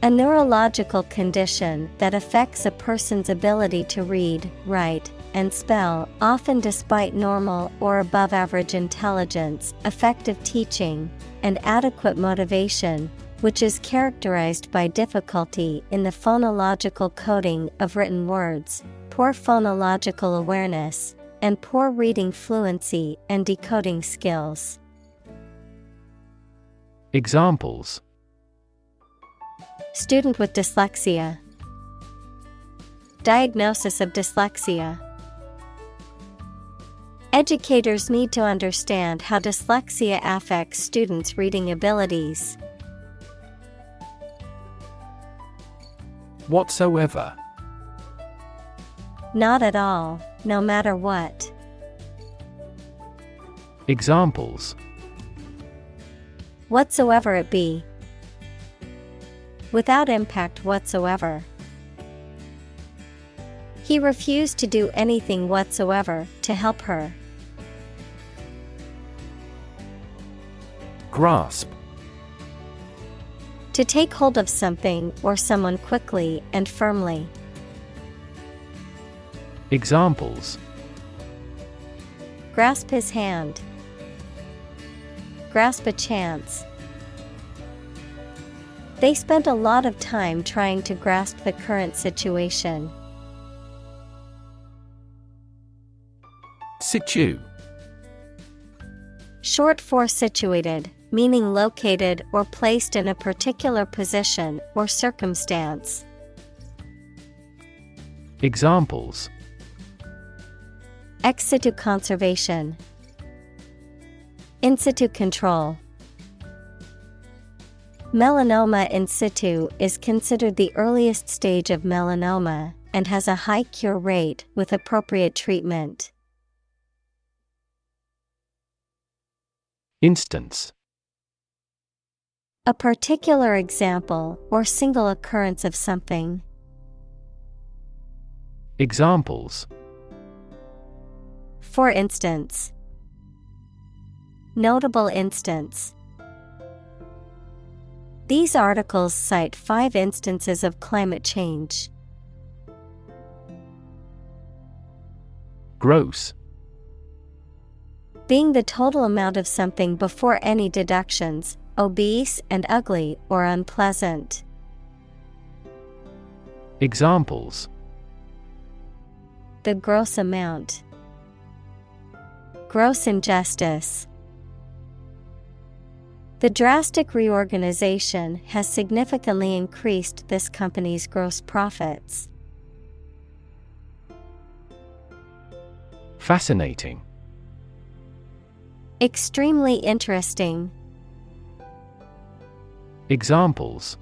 a neurological condition that affects a person's ability to read, write, and spell, often despite normal or above average intelligence, effective teaching, and adequate motivation, which is characterized by difficulty in the phonological coding of written words, poor phonological awareness, and poor reading fluency and decoding skills. Examples: student with dyslexia, diagnosis of dyslexia. Educators need to understand how dyslexia affects students' reading abilities. Whatsoever: not at all, no matter what. Examples: whatsoever it be, without impact whatsoever. He refused to do anything whatsoever to help her. Grasp: to take hold of something or someone quickly and firmly. Examples: grasp his hand, grasp a chance. They spent a lot of time trying to grasp the current situation. Situ: short for situated, meaning located or placed in a particular position or circumstance. Examples: ex situ conservation, in situ control. Melanoma in situ is considered the earliest stage of melanoma and has a high cure rate with appropriate treatment. Instance: a particular example or single occurrence of something. Examples: for instance, notable instance. These articles cite 5 instances of climate change. Gross: being the total amount of something before any deductions, obese and ugly or unpleasant. Examples: the gross amount, gross injustice. The drastic reorganization has significantly increased this company's gross profits. Fascinating. Extremely interesting. Examples: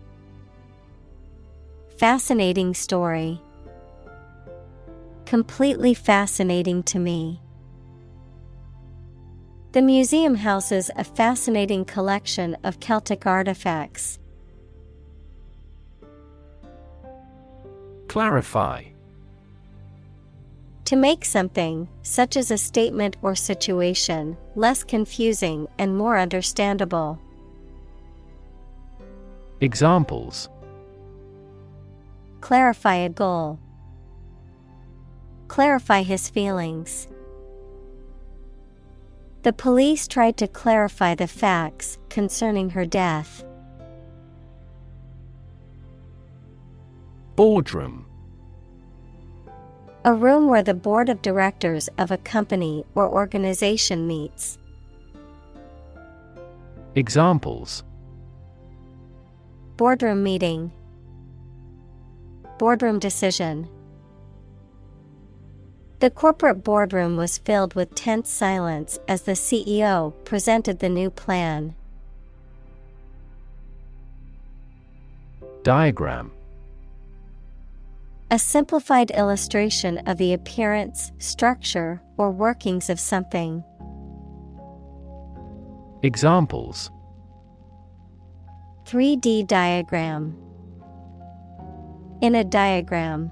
Fascinating story. Completely fascinating to me. The museum houses a fascinating collection of Celtic artifacts. Clarify. To make something, such as a statement or situation, less confusing and more understandable. Examples: Clarify a goal. Clarify his feelings. The police tried to clarify the facts concerning her death. Boardroom. A room where the board of directors of a company or organization meets. Examples: Boardroom meeting. Boardroom decision. The corporate boardroom was filled with tense silence as the CEO presented the new plan. Diagram. A simplified illustration of the appearance, structure, or workings of something. Examples: 3D diagram. In a diagram.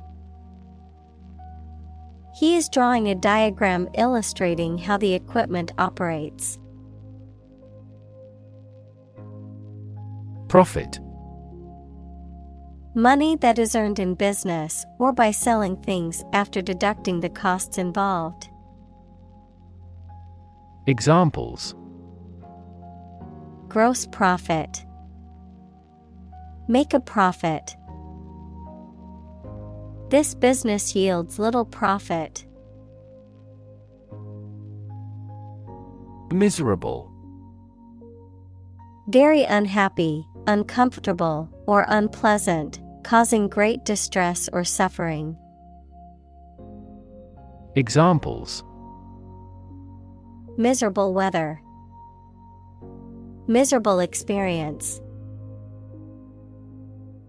He is drawing a diagram illustrating how the equipment operates. Profit. Money that is earned in business or by selling things after deducting the costs involved. Examples: Gross profit. Make a profit. This business yields little profit. Miserable. Very unhappy, uncomfortable, or unpleasant, causing great distress or suffering. Examples: Miserable weather. Miserable experience.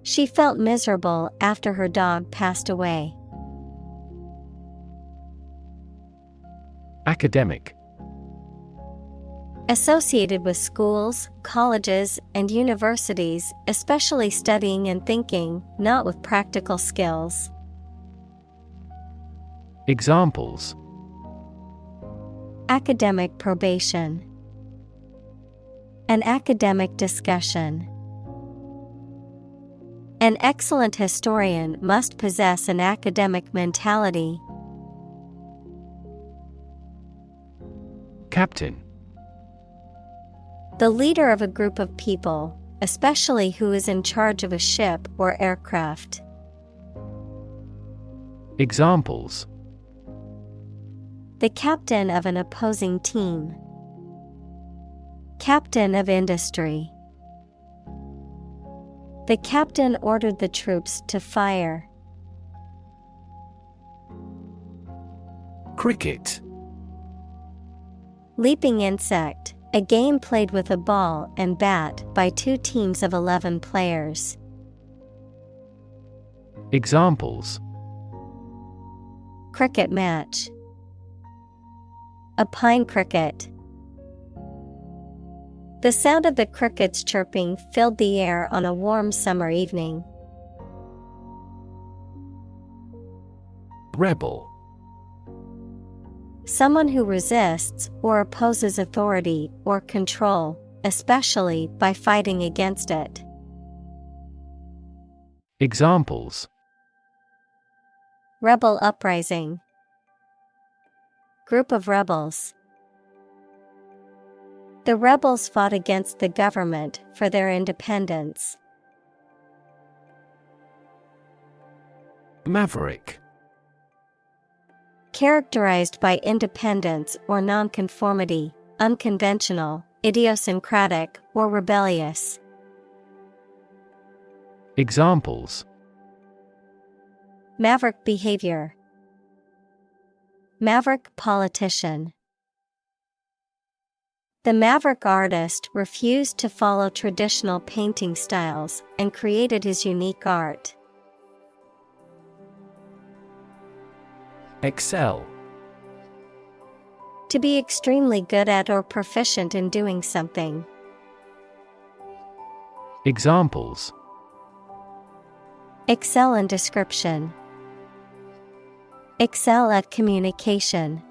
She felt miserable after her dog passed away. Academic. Associated with schools, colleges, and universities, especially studying and thinking, not with practical skills. Examples: Academic probation. An academic discussion. An excellent historian must possess an academic mentality. Captain. The leader of a group of people, especially who is in charge of a ship or aircraft. Examples: The captain of an opposing team. Captain of industry. The captain ordered the troops to fire. Cricket. Leaping insect, a game played with a ball and bat by two teams of 11 players. Examples: Cricket match. A pine cricket. The sound of the crickets chirping filled the air on a warm summer evening. Rebel. Someone who resists or opposes authority or control, especially by fighting against it. Examples: Rebel uprising. Group of rebels. The rebels fought against the government for their independence. Maverick. Characterized by independence or nonconformity, unconventional, idiosyncratic, or rebellious. Examples: Maverick behavior. Maverick politician. The maverick artist refused to follow traditional painting styles and created his unique art. Excel. To be extremely good at or proficient in doing something. Examples: Excel in description. Excel at communication.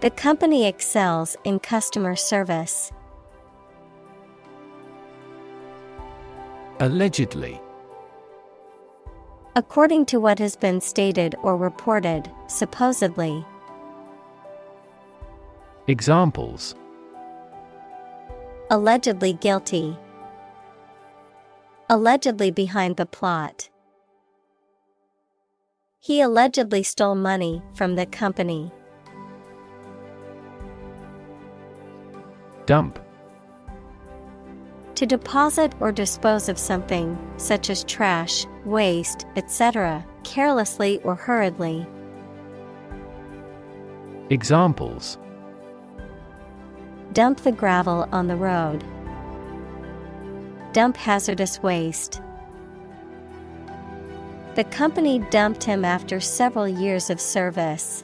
The company excels in customer service. Allegedly. According to what has been stated or reported, supposedly. Examples: Allegedly guilty. Allegedly behind the plot. He allegedly stole money from the company. Dump. To deposit or dispose of something, such as trash, waste, etc., carelessly or hurriedly. Examples: Dump the gravel on the road. Dump hazardous waste. The company dumped him after several years of service.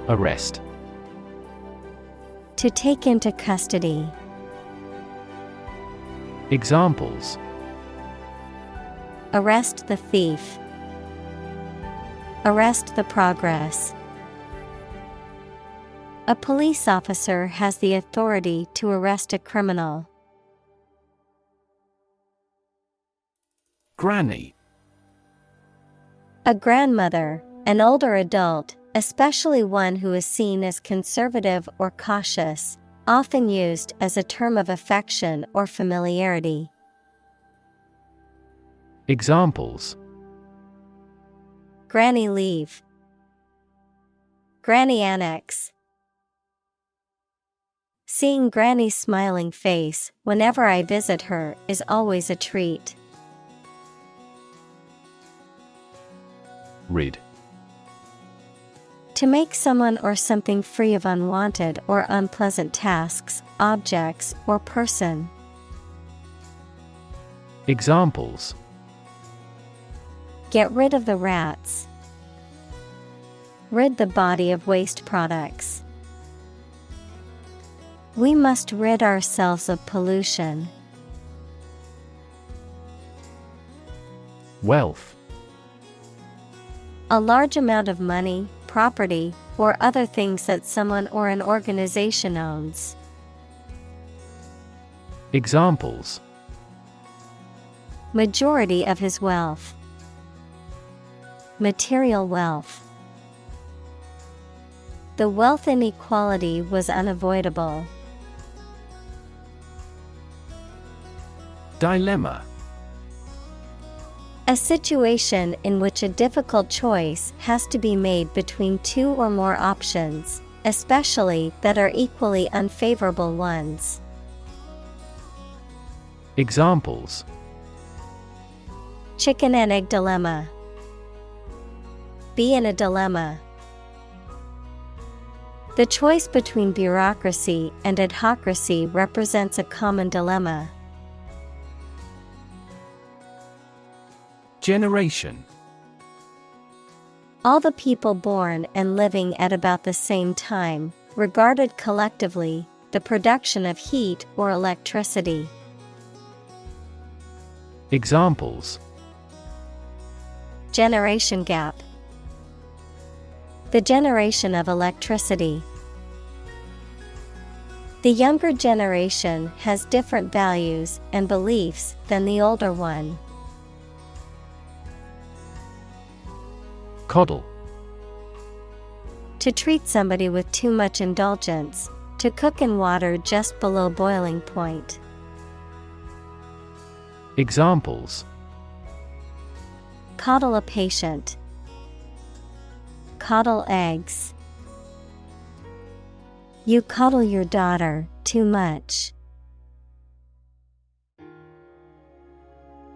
Arrest. To take into custody. Examples: Arrest the thief. Arrest the progress. A police officer has the authority to arrest a criminal. Granny. A grandmother, an older adult, especially one who is seen as conservative or cautious, often used as a term of affection or familiarity. Examples: Granny leave. Granny annex. Seeing Granny's smiling face whenever I visit her is always a treat. Rid. To make someone or something free of unwanted or unpleasant tasks, objects, or person. Examples: Get rid of the rats. Rid the body of waste products. We must rid ourselves of pollution. Wealth. A large amount of money, property, or other things that someone or an organization owns. Examples: Majority of his wealth. Material wealth. The wealth inequality was unavoidable. Dilemma. A situation in which a difficult choice has to be made between two or more options, especially that are equally unfavorable ones. Examples: Chicken and egg dilemma. Be in a dilemma. The choice between bureaucracy and adhocracy represents a common dilemma. Generation. All the people born and living at about the same time, regarded collectively, the production of heat or electricity. Examples: Generation gap. The generation of electricity. The younger generation has different values and beliefs than the older one. Coddle. To treat somebody with too much indulgence, to cook in water just below boiling point. Examples: Coddle a patient. Coddle eggs. You coddle your daughter too much.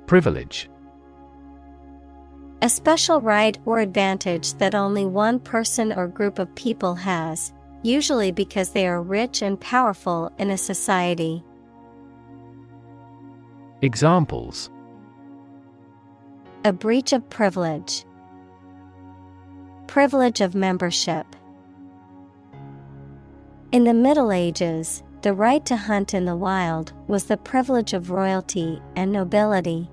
Privilege. A special right or advantage that only one person or group of people has, usually because they are rich and powerful in a society. Examples: A breach of privilege. Privilege of membership. In the Middle Ages, the right to hunt in the wild was the privilege of royalty and nobility.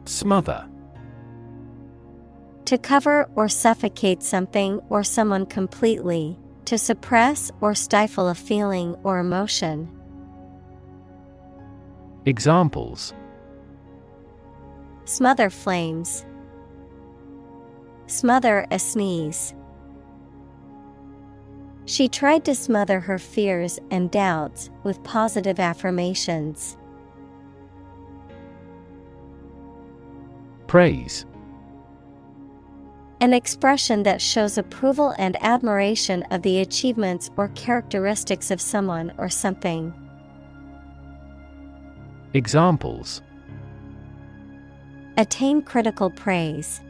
Smother. To cover or suffocate something or someone completely, to suppress or stifle a feeling or emotion. Examples: Smother flames. Smother a sneeze. She tried to smother her fears and doubts with positive affirmations. Praise. An expression that shows approval and admiration of the achievements or characteristics of someone or something. Examples: Attain critical praise.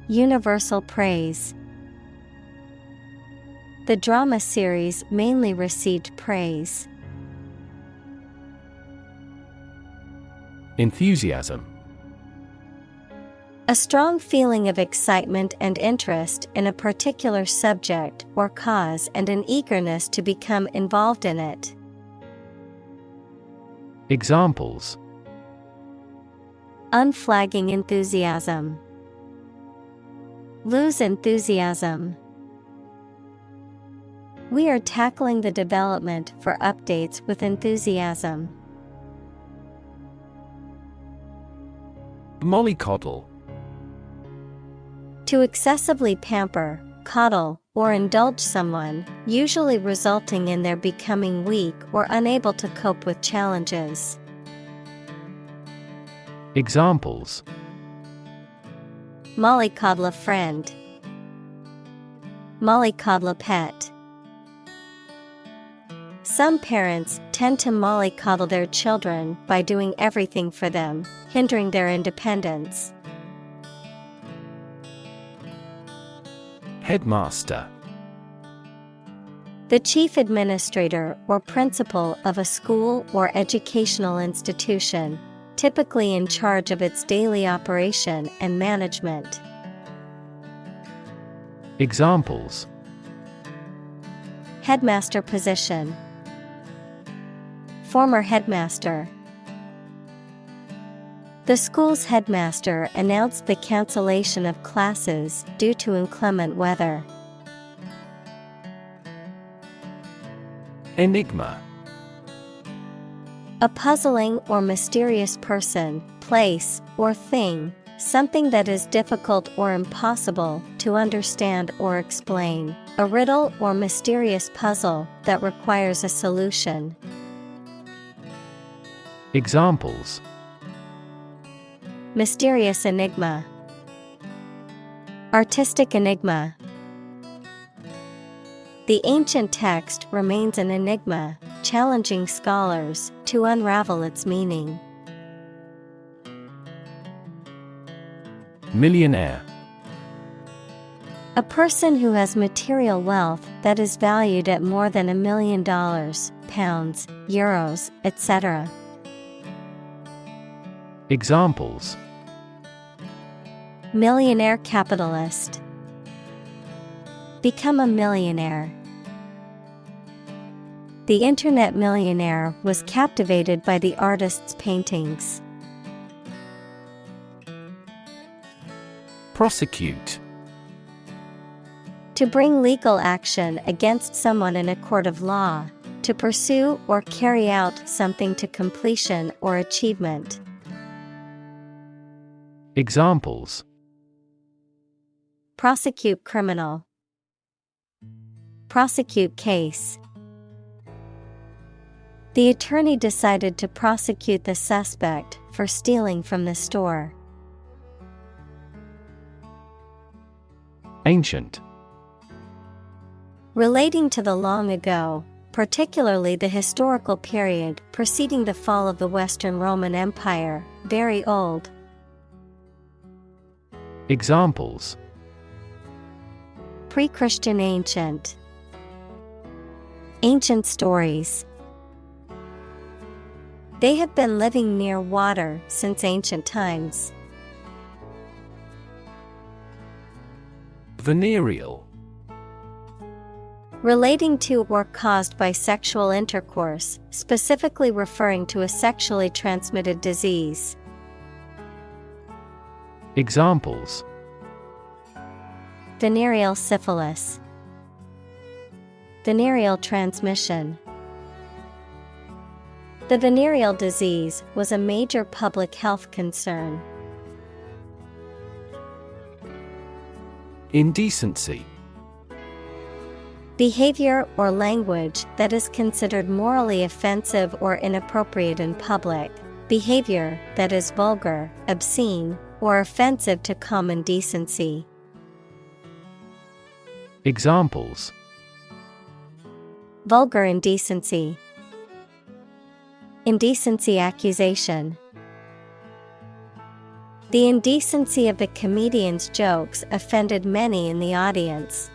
Universal praise. The drama series mainly received praise. Enthusiasm. A strong feeling of excitement and interest in a particular subject or cause and an eagerness to become involved in it. Examples: Unflagging enthusiasm. Lose enthusiasm. We are tackling the development for updates with enthusiasm. Mollycoddle. To excessively pamper, coddle, or indulge someone, usually resulting in their becoming weak or unable to cope with challenges. Examples: Mollycoddle a friend. Mollycoddle a pet. Some parents tend to mollycoddle their children by doing everything for them, hindering their independence. Headmaster. The chief administrator or principal of a school or educational institution, typically in charge of its daily operation and management. Examples: Headmaster position. Former headmaster. The school's headmaster announced the cancellation of classes due to inclement weather. Enigma. A puzzling or mysterious person, place, or thing, something that is difficult or impossible to understand or explain, a riddle or mysterious puzzle that requires a solution. Examples: Mysterious enigma. Artistic enigma. The ancient text remains an enigma, challenging scholars to unravel its meaning. Millionaire. A person who has material wealth that is valued at more than $1 million, pounds, euros, etc. Examples: Millionaire capitalist. Become a millionaire. The internet millionaire was captivated by the artist's paintings. Prosecute. To bring legal action against someone in a court of law, to pursue or carry out something to completion or achievement. Examples: Prosecute criminal. Prosecute case. The attorney decided to prosecute the suspect for stealing from the store. Ancient. Relating to the long ago, particularly the historical period preceding the fall of the Western Roman Empire, very old. Examples: Pre-Christian ancient. Ancient stories. They have been living near water since ancient times. Venereal. Relating to or caused by sexual intercourse, specifically referring to a sexually transmitted disease. Examples: Venereal syphilis. Venereal transmission. The venereal disease was a major public health concern. Indecency. Behavior or language that is considered morally offensive or inappropriate in public. Behavior that is vulgar, obscene, or offensive to common decency. Examples: Vulgar indecency. Indecency accusation. The indecency of the comedian's jokes offended many in the audience.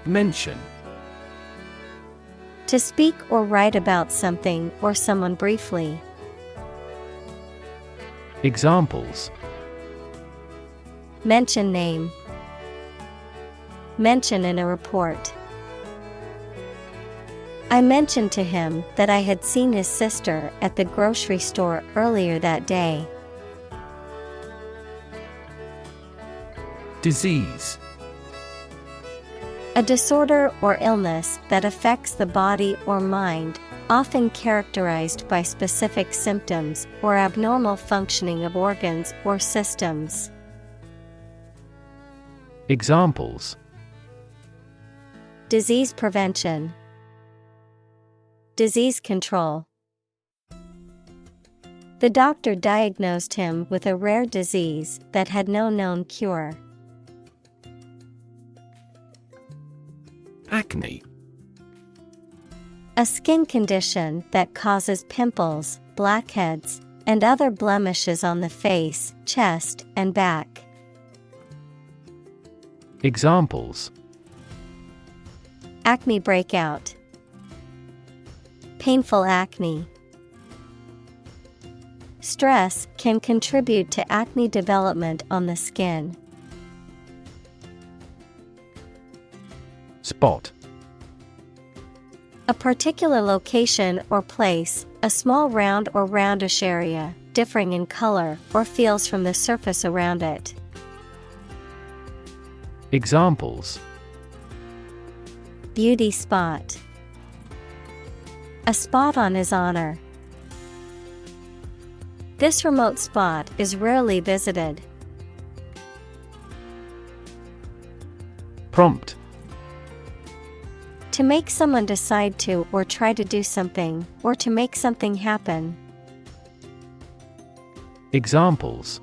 Mention. To speak or write about something or someone briefly. Examples: Mention name. Mention in a report. I mentioned to him that I had seen his sister at the grocery store earlier that day. Disease. A disorder or illness that affects the body or mind, often characterized by specific symptoms or abnormal functioning of organs or systems. Examples: Disease prevention. Disease control. The doctor diagnosed him with a rare disease that had no known cure. Acne. A skin condition that causes pimples, blackheads, and other blemishes on the face, chest, and back. Examples: Acne breakout. Painful acne. Stress can contribute to acne development on the skin. Spot. A particular location or place, a small round or roundish area, differing in color or feels from the surface around it. Examples: Beauty spot. A spot on his honor. This remote spot is rarely visited. Prompt. To make someone decide to or try to do something, or to make something happen. Examples: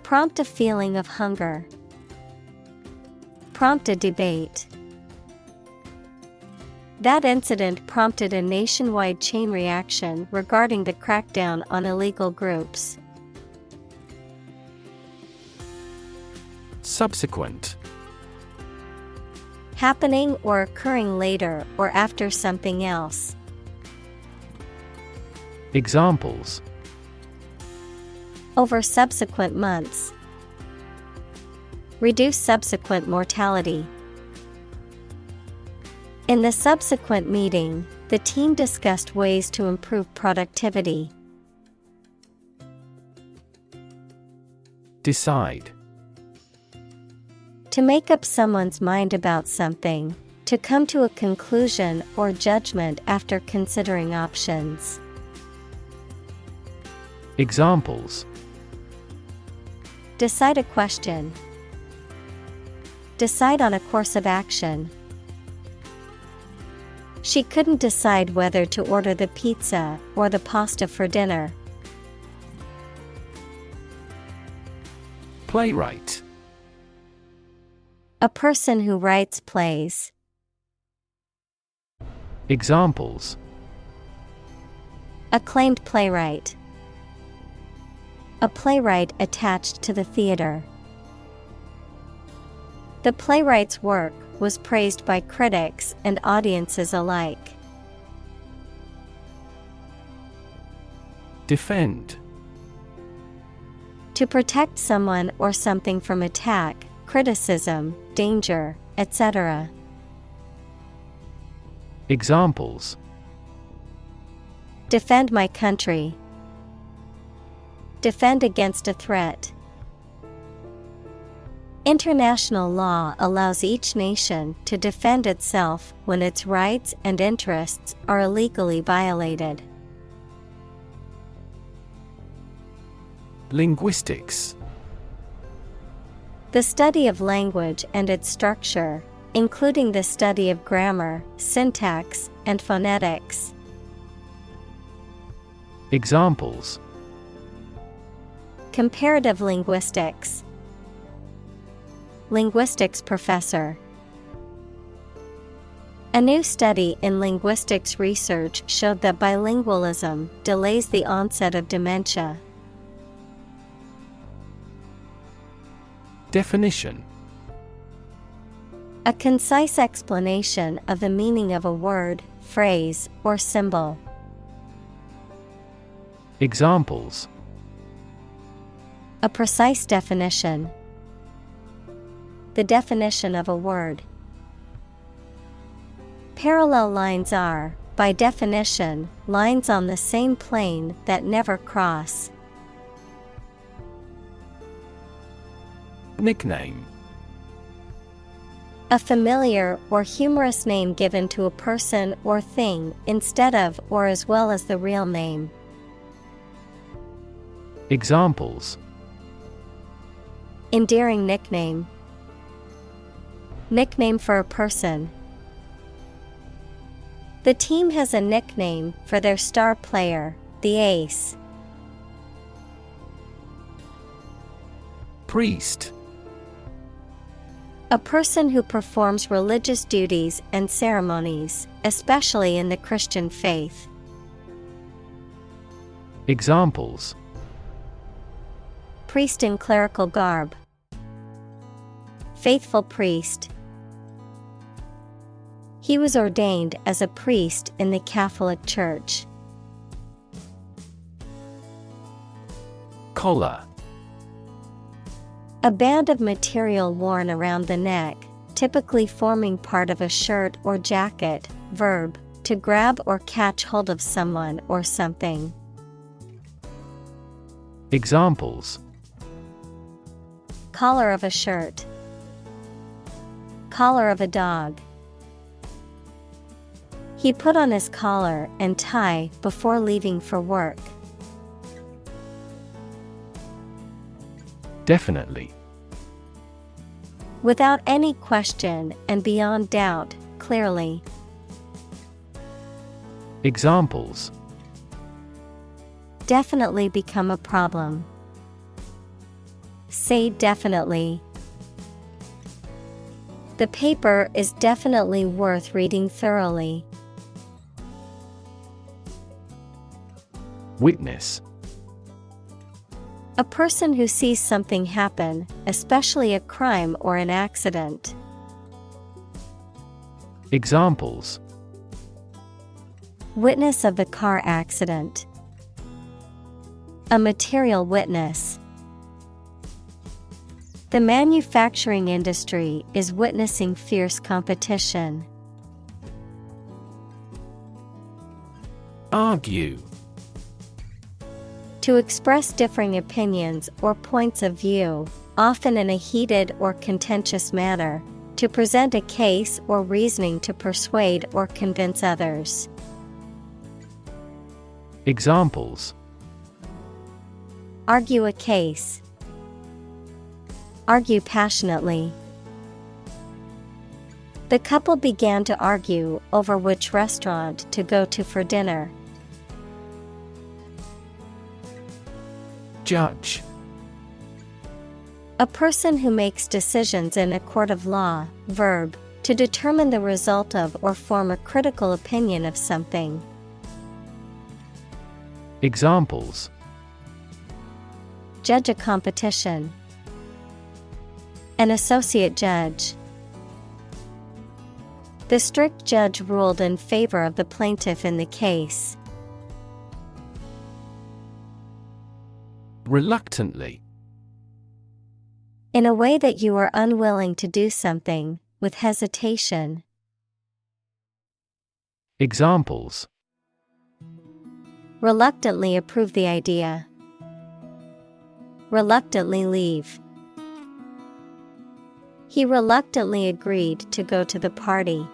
Prompt a feeling of hunger. Prompt a debate. That incident prompted a nationwide chain reaction regarding the crackdown on illegal groups. Subsequent. Happening or occurring later or after something else. Examples: Over subsequent months. Reduce subsequent mortality. In the subsequent meeting, the team discussed ways to improve productivity. Decide. To make up someone's mind about something, to come to a conclusion or judgment after considering options. Examples: Decide a question. Decide on a course of action. She couldn't decide whether to order the pizza or the pasta for dinner. Playwright. A person who writes plays. Examples: Acclaimed playwright. A playwright attached to the theater. The playwright's work was praised by critics and audiences alike. Defend. To protect someone or something from attack, criticism, danger, etc. Examples: Defend my country. Defend against a threat. International law allows each nation to defend itself when its rights and interests are illegally violated. Linguistics. The study of language and its structure, including the study of grammar, syntax, and phonetics. Examples: Comparative linguistics. Linguistics professor. A new study in linguistics research showed that bilingualism delays the onset of dementia. Definition. A concise explanation of the meaning of a word, phrase, or symbol. Examples: A precise definition. The definition of a word. Parallel lines are, by definition, lines on the same plane that never cross. Nickname. A familiar or humorous name given to a person or thing instead of or as well as the real name. Examples: Endearing nickname. Nickname for a person. The team has a nickname for their star player, the Ace. Priest. A person who performs religious duties and ceremonies, especially in the Christian faith. Examples: Priest in clerical garb. Faithful priest. He was ordained as a priest in the Catholic Church. Collar. A band of material worn around the neck, typically forming part of a shirt or jacket. Verb, to grab or catch hold of someone or something. Examples: Collar of a shirt. Collar of a dog. He put on his collar and tie before leaving for work. Definitely. Without any question and beyond doubt, clearly. Examples: Definitely become a problem. Say definitely. The paper is definitely worth reading thoroughly. Witness. A person who sees something happen, especially a crime or an accident. Examples: Witness of the car accident. A material witness. The manufacturing industry is witnessing fierce competition. Argue. To express differing opinions or points of view, often in a heated or contentious manner. To present a case or reasoning to persuade or convince others. Examples: Argue a case. Argue passionately. The couple began to argue over which restaurant to go to for dinner. Judge. A person who makes decisions in a court of law. Verb, to determine the result of or form a critical opinion of something. Examples: Judge a competition. An associate judge. The strict judge ruled in favor of the plaintiff in the case. Reluctantly. In a way that you are unwilling to do something, with hesitation. Examples: Reluctantly approve the idea. Reluctantly leave. He reluctantly agreed to go to the party.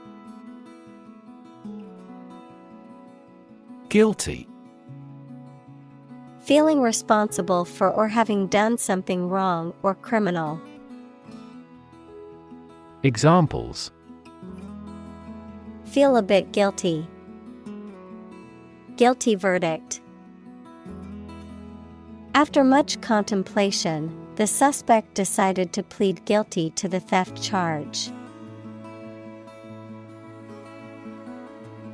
Guilty. Feeling responsible for or having done something wrong or criminal. Examples: Feel a bit guilty. Guilty verdict. After much contemplation, the suspect decided to plead guilty to the theft charge.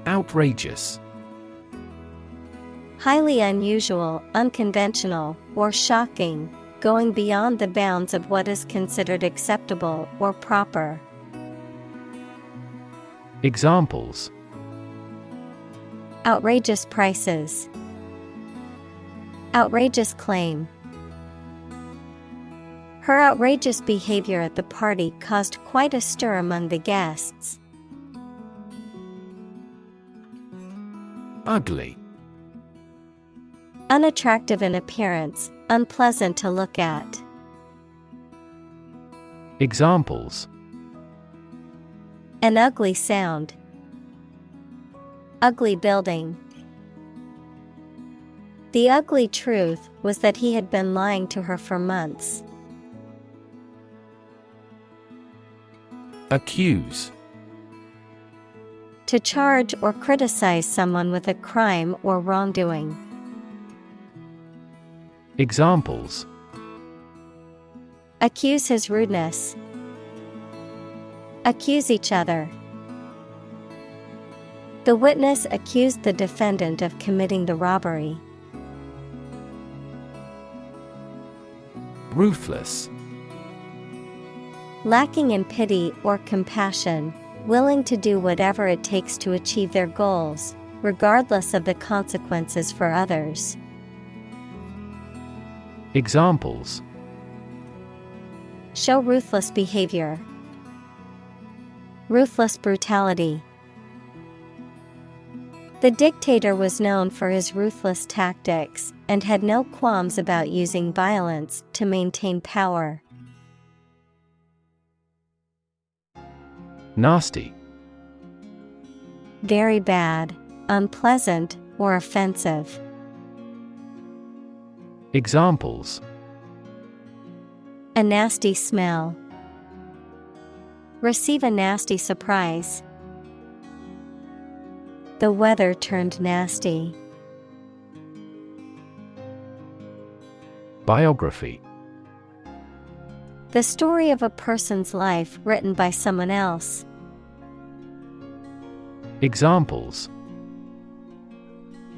Outrageous. Highly unusual, unconventional, or shocking, going beyond the bounds of what is considered acceptable or proper. Examples: Outrageous prices. Outrageous claim. Her outrageous behavior at the party caused quite a stir among the guests. Ugly. Unattractive in appearance, unpleasant to look at. Examples: An ugly sound. Ugly building. The ugly truth was that he had been lying to her for months. Accuse. To charge or criticize someone with a crime or wrongdoing. Examples: Accuse his rudeness. Accuse each other. The witness accused the defendant of committing the robbery. Ruthless. Lacking in pity or compassion, willing to do whatever it takes to achieve their goals, regardless of the consequences for others. Examples: Show ruthless behavior. Ruthless brutality. The dictator was known for his ruthless tactics and had no qualms about using violence to maintain power. Nasty. Very bad, unpleasant, or offensive. Examples: A nasty smell. Receive a nasty surprise. The weather turned nasty. Biography. The story of a person's life written by someone else. Examples: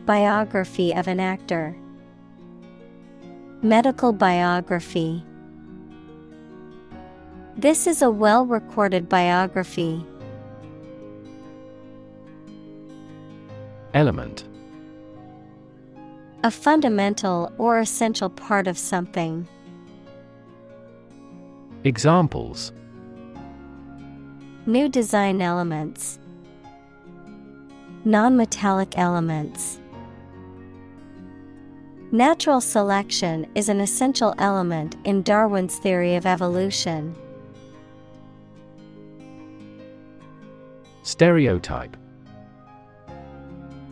Biography of an actor. Medical biography. This is a well-recorded biography. Element. A fundamental or essential part of something. Examples: New design elements. Non-metallic elements. Natural selection is an essential element in Darwin's theory of evolution. Stereotype.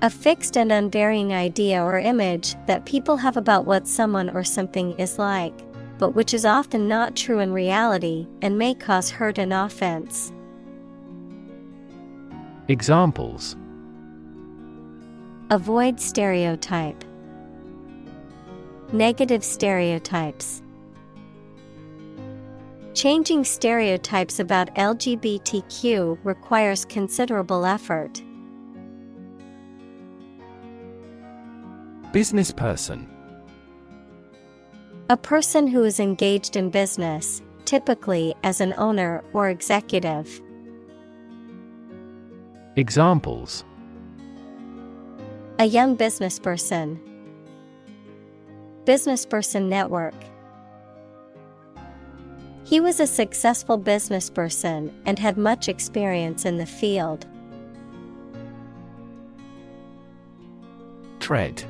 A fixed and unvarying idea or image that people have about what someone or something is like, but which is often not true in reality and may cause hurt and offense. Examples: Avoid stereotype. Negative stereotypes. Changing stereotypes about LGBTQ requires considerable effort. Business person. A person who is engaged in business, typically as an owner or executive. Examples: A young businessperson. Businessperson network. He was a successful businessperson and had much experience in the field. Tread.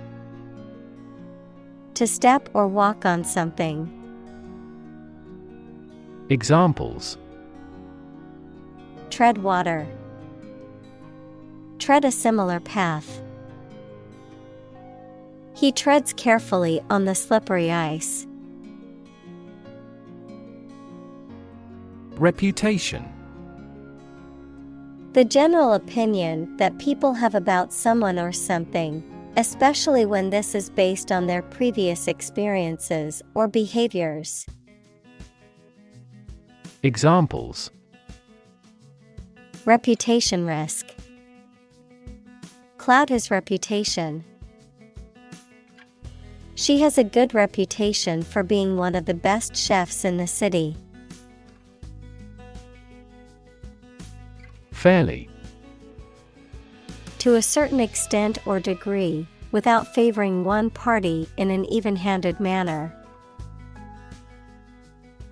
To step or walk on something. Examples: Tread water. Tread a similar path. He treads carefully on the slippery ice. Reputation. The general opinion that people have about someone or something, especially when this is based on their previous experiences or behaviors. Examples: Reputation risk. Cloud his reputation. She has a good reputation for being one of the best chefs in the city. Fairly. To a certain extent or degree, without favoring one party in an even-handed manner.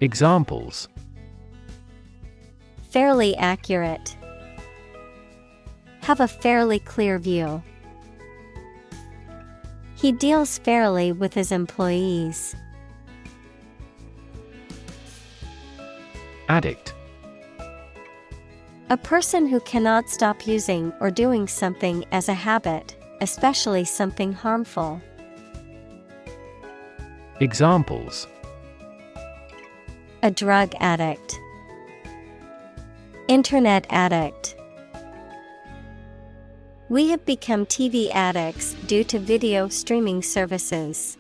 Examples: Fairly accurate. Have a fairly clear view. He deals fairly with his employees. Addict. A person who cannot stop using or doing something as a habit, especially something harmful. Examples: A drug addict. Internet addict. We have become TV addicts due to video streaming services.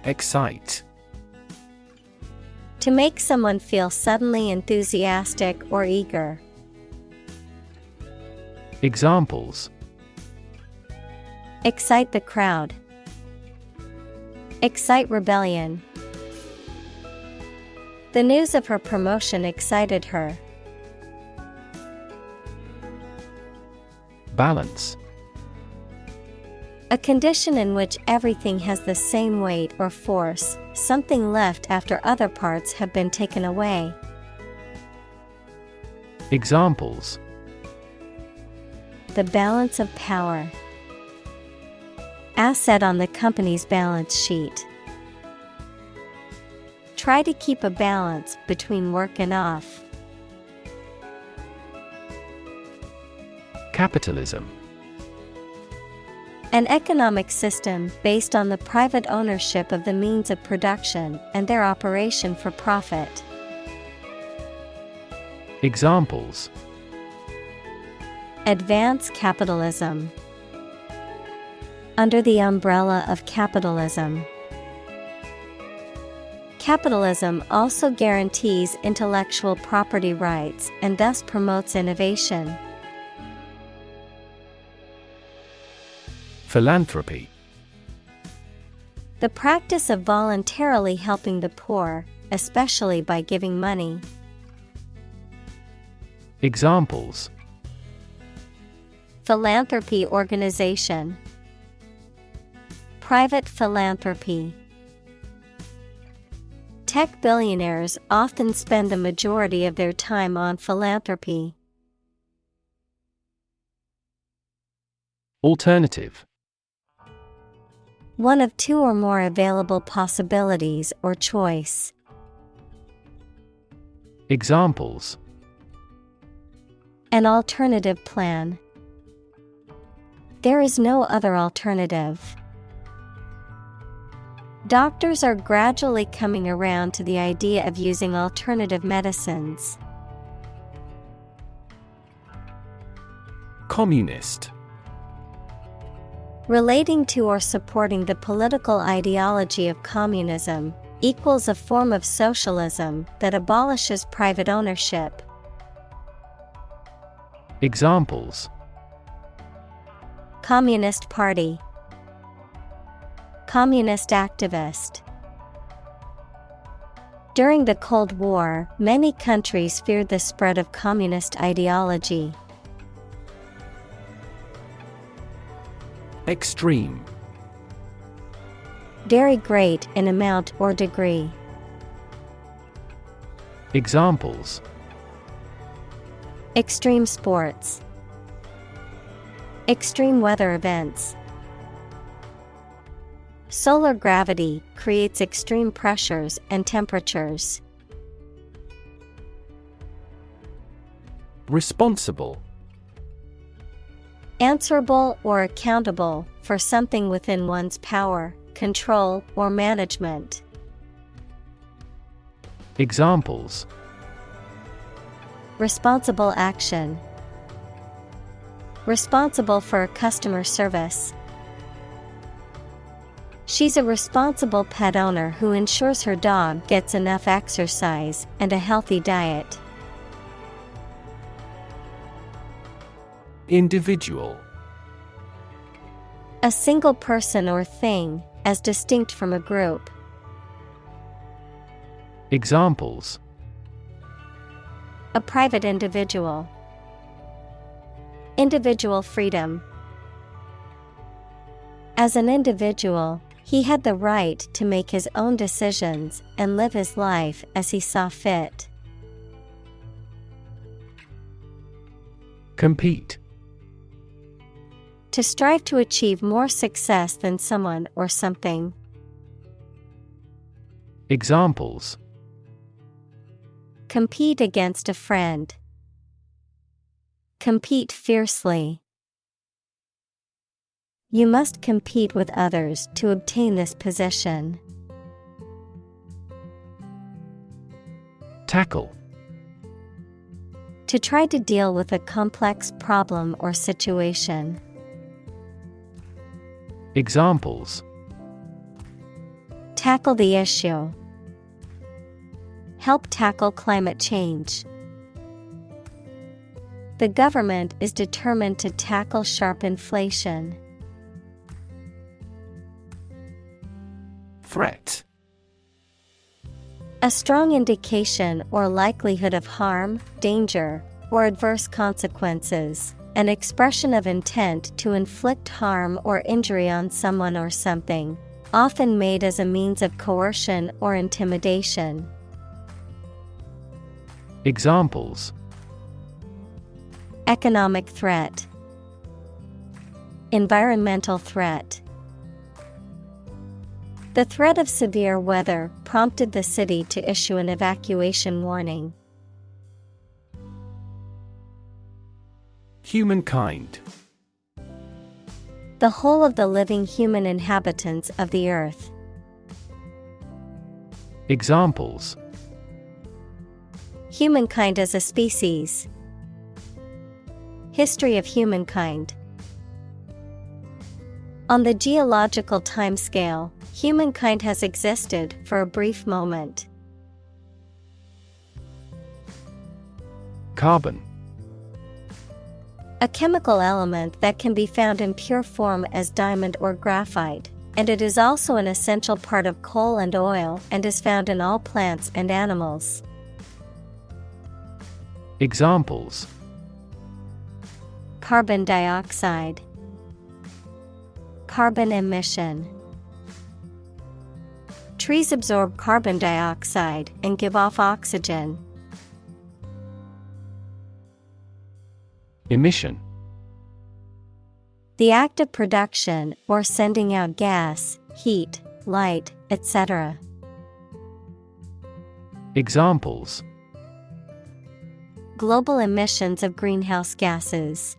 Excite. To make someone feel suddenly enthusiastic or eager. Examples: Excite the crowd. Excite rebellion. The news of her promotion excited her. Balance. A condition in which everything has the same weight or force, something left after other parts have been taken away. Examples: The balance of power. Asset on the company's balance sheet. Try to keep a balance between work and off. Capitalism. An economic system based on the private ownership of the means of production and their operation for profit. Examples: Advance capitalism. Under the umbrella of capitalism. Capitalism also guarantees intellectual property rights and thus promotes innovation. Philanthropy. The practice of voluntarily helping the poor, especially by giving money. Examples: Philanthropy organization. Private philanthropy. Tech billionaires often spend the majority of their time on philanthropy. Alternative. One of two or more available possibilities or choice. Examples: An alternative plan. There is no other alternative. Doctors are gradually coming around to the idea of using alternative medicines. Communist. Relating to or supporting the political ideology of communism, equals a form of socialism that abolishes private ownership. Examples: Communist Party, Communist activist. During the Cold War, many countries feared the spread of communist ideology. Extreme. Very great in amount or degree. Examples: Extreme sports, extreme weather events. Solar gravity creates extreme pressures and temperatures. Responsible. Answerable or accountable for something within one's power, control, or management. Examples: Responsible action. Responsible for customer service. She's a responsible pet owner who ensures her dog gets enough exercise and a healthy diet. Individual. A single person or thing, as distinct from a group. Examples: A private individual. Individual freedom. As an individual, he had the right to make his own decisions and live his life as he saw fit. Compete. To strive to achieve more success than someone or something. Examples: Compete against a friend. Compete fiercely. You must compete with others to obtain this position. Tackle. To try to deal with a complex problem or situation. Examples: Tackle the issue. Help tackle climate change. The government is determined to tackle sharp inflation. Threat. A strong indication or likelihood of harm, danger, or adverse consequences. An expression of intent to inflict harm or injury on someone or something, often made as a means of coercion or intimidation. Examples: Economic threat. Environmental threat. The threat of severe weather prompted the city to issue an evacuation warning. Humankind. The whole of the living human inhabitants of the earth. Examples: Humankind as a species. History of humankind. On the geological timescale, humankind has existed for a brief moment. Carbon. A chemical element that can be found in pure form as diamond or graphite, and it is also an essential part of coal and oil and is found in all plants and animals. Examples: Carbon dioxide. Carbon emission. Trees absorb carbon dioxide and give off oxygen. Emission. The act of production or sending out gas, heat, light, etc. Examples: Global emissions of greenhouse gases.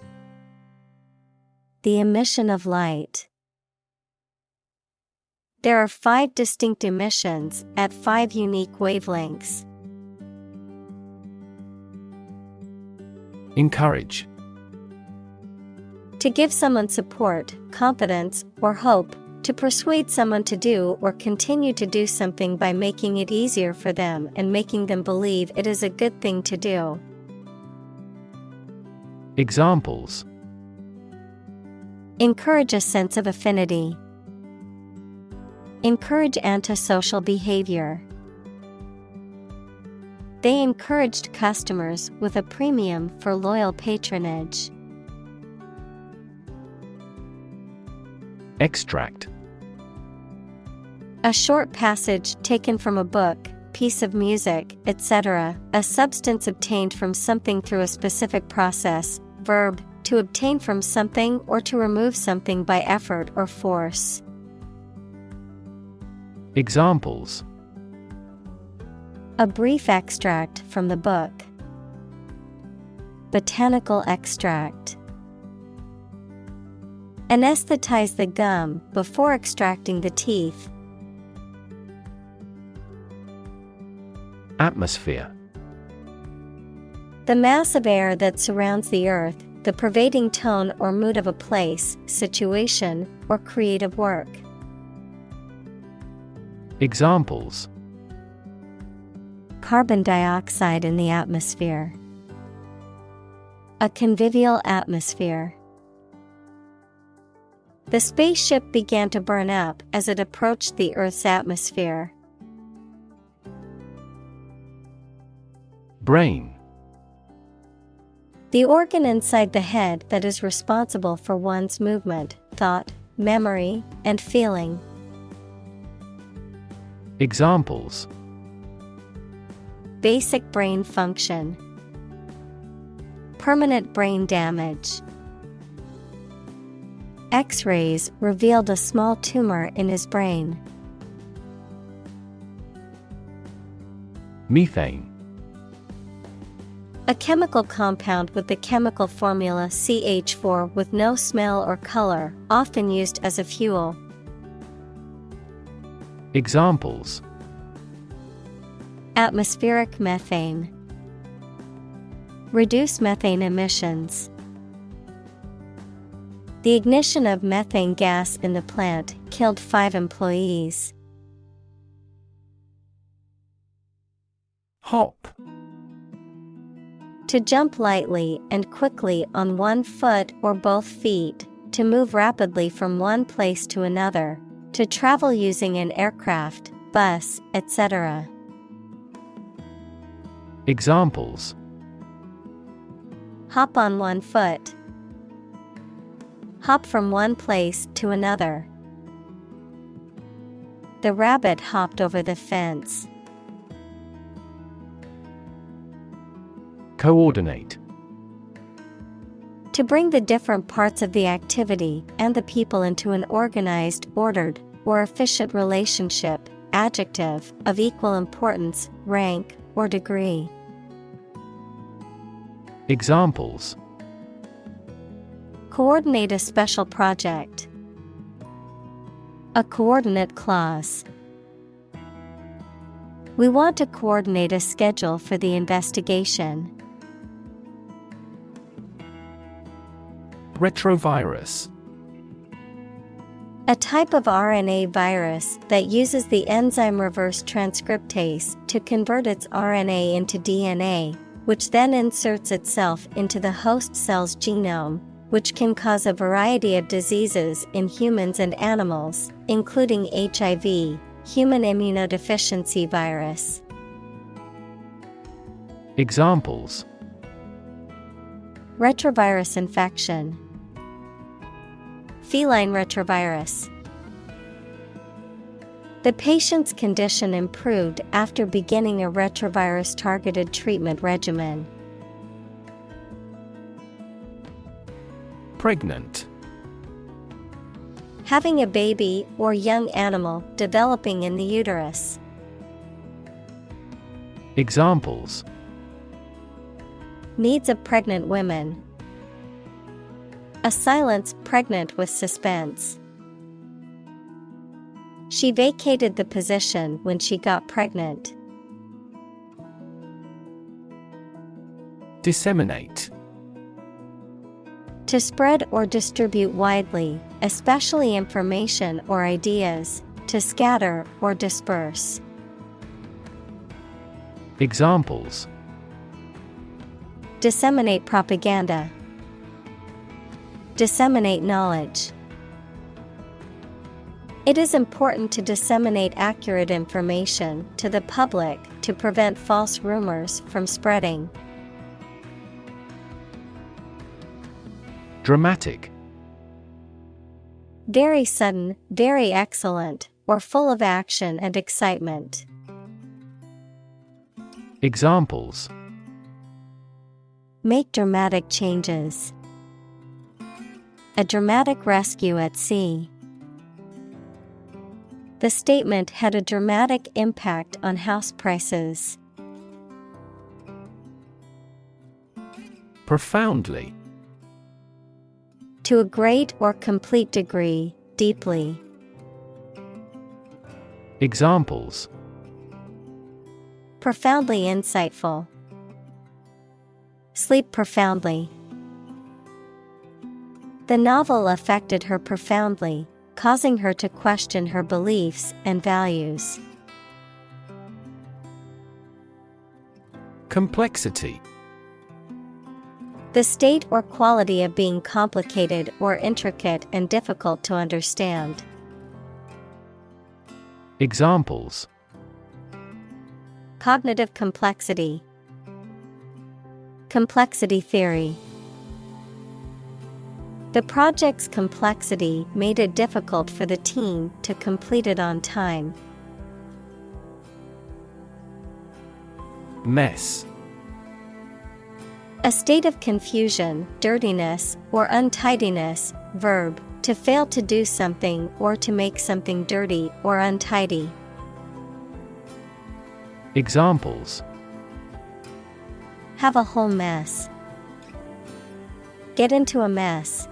The emission of light. There are 5 distinct emissions at 5 unique wavelengths. Encourage. To give someone support, confidence, or hope, To persuade someone to do or continue to do something by making it easier for them and making them believe it is a good thing to do. Examples: Encourage a sense of affinity. Encourage antisocial behavior. They encouraged customers with a premium for loyal patronage. Extract: A short passage taken from a book, piece of music, etc., a substance obtained from something through a specific process. Verb, to obtain from something or to remove something by effort or force. Examples: A brief extract from the book. Botanical extract. Anesthetize the gum before extracting the teeth. Atmosphere: The mass of air that surrounds the earth, the pervading tone or mood of a place, situation, or creative work. Examples: Carbon dioxide in the atmosphere. A convivial atmosphere. The spaceship began to burn up as it approached the Earth's atmosphere. Brain: The organ inside the head that is responsible for one's movement, thought, memory, and feeling. Examples: Basic brain function. Permanent brain damage. X-rays revealed a small tumor in his brain. Methane: A chemical compound with the chemical formula CH4 with no smell or color, often used as a fuel. Examples: Atmospheric methane. Reduce methane emissions. The ignition of methane gas in the plant killed 5 employees. Hop: To jump lightly and quickly on one foot or both feet, to move rapidly from one place to another, to travel using an aircraft, bus, etc. Examples: Hop on one foot. Hop from one place to another. The rabbit hopped over the fence. Coordinate: To bring the different parts of the activity and the people into an organized, ordered, or efficient relationship. Adjective, of equal importance, rank, or degree. Examples: Coordinate a special project. A coordinate clause. We want to coordinate a schedule for the investigation. Retrovirus: A type of RNA virus that uses the enzyme reverse transcriptase to convert its RNA into DNA, which then inserts itself into the host cell's genome, which can cause a variety of diseases in humans and animals, including HIV, human immunodeficiency virus. Examples: Retrovirus infection. Feline retrovirus. The patient's condition improved after beginning a retrovirus-targeted treatment regimen. Pregnant: Having a baby or young animal developing in the uterus. Examples: Needs of pregnant women. A silence pregnant with suspense. She vacated the position when she got pregnant. Disseminate: To spread or distribute widely, especially information or ideas, to scatter or disperse. Examples: disseminate propaganda, disseminate knowledge. It is important to disseminate accurate information to the public to prevent false rumors from spreading. Dramatic. Very sudden, very excellent, or full of action and excitement. Examples: make dramatic changes. A dramatic rescue at sea. The statement had a dramatic impact on house prices. Profoundly. To a great or complete degree, deeply. Examples: profoundly insightful. Sleep profoundly. The novel affected her profoundly, causing her to question her beliefs and values. Complexity. The state or quality of being complicated or intricate and difficult to understand. Examples: cognitive complexity. Complexity theory. The project's complexity made it difficult for the team to complete it on time. Mess. A state of confusion, dirtiness, or untidiness. Verb, to fail to do something or to make something dirty or untidy. Examples: have a whole mess. Get into a mess.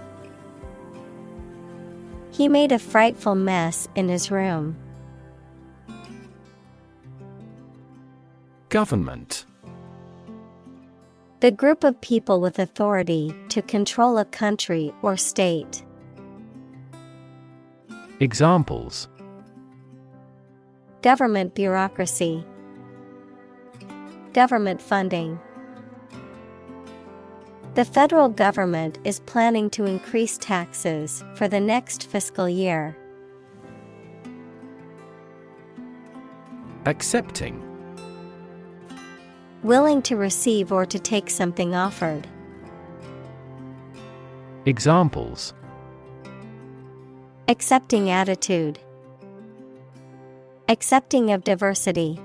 He made a frightful mess in his room. Government. The group of people with authority to control a country or state. Examples: government bureaucracy. Government funding. The federal government is planning to increase taxes for the next fiscal year. Accepting. Willing to receive or to take something offered. Examples: accepting attitude. Accepting of diversity.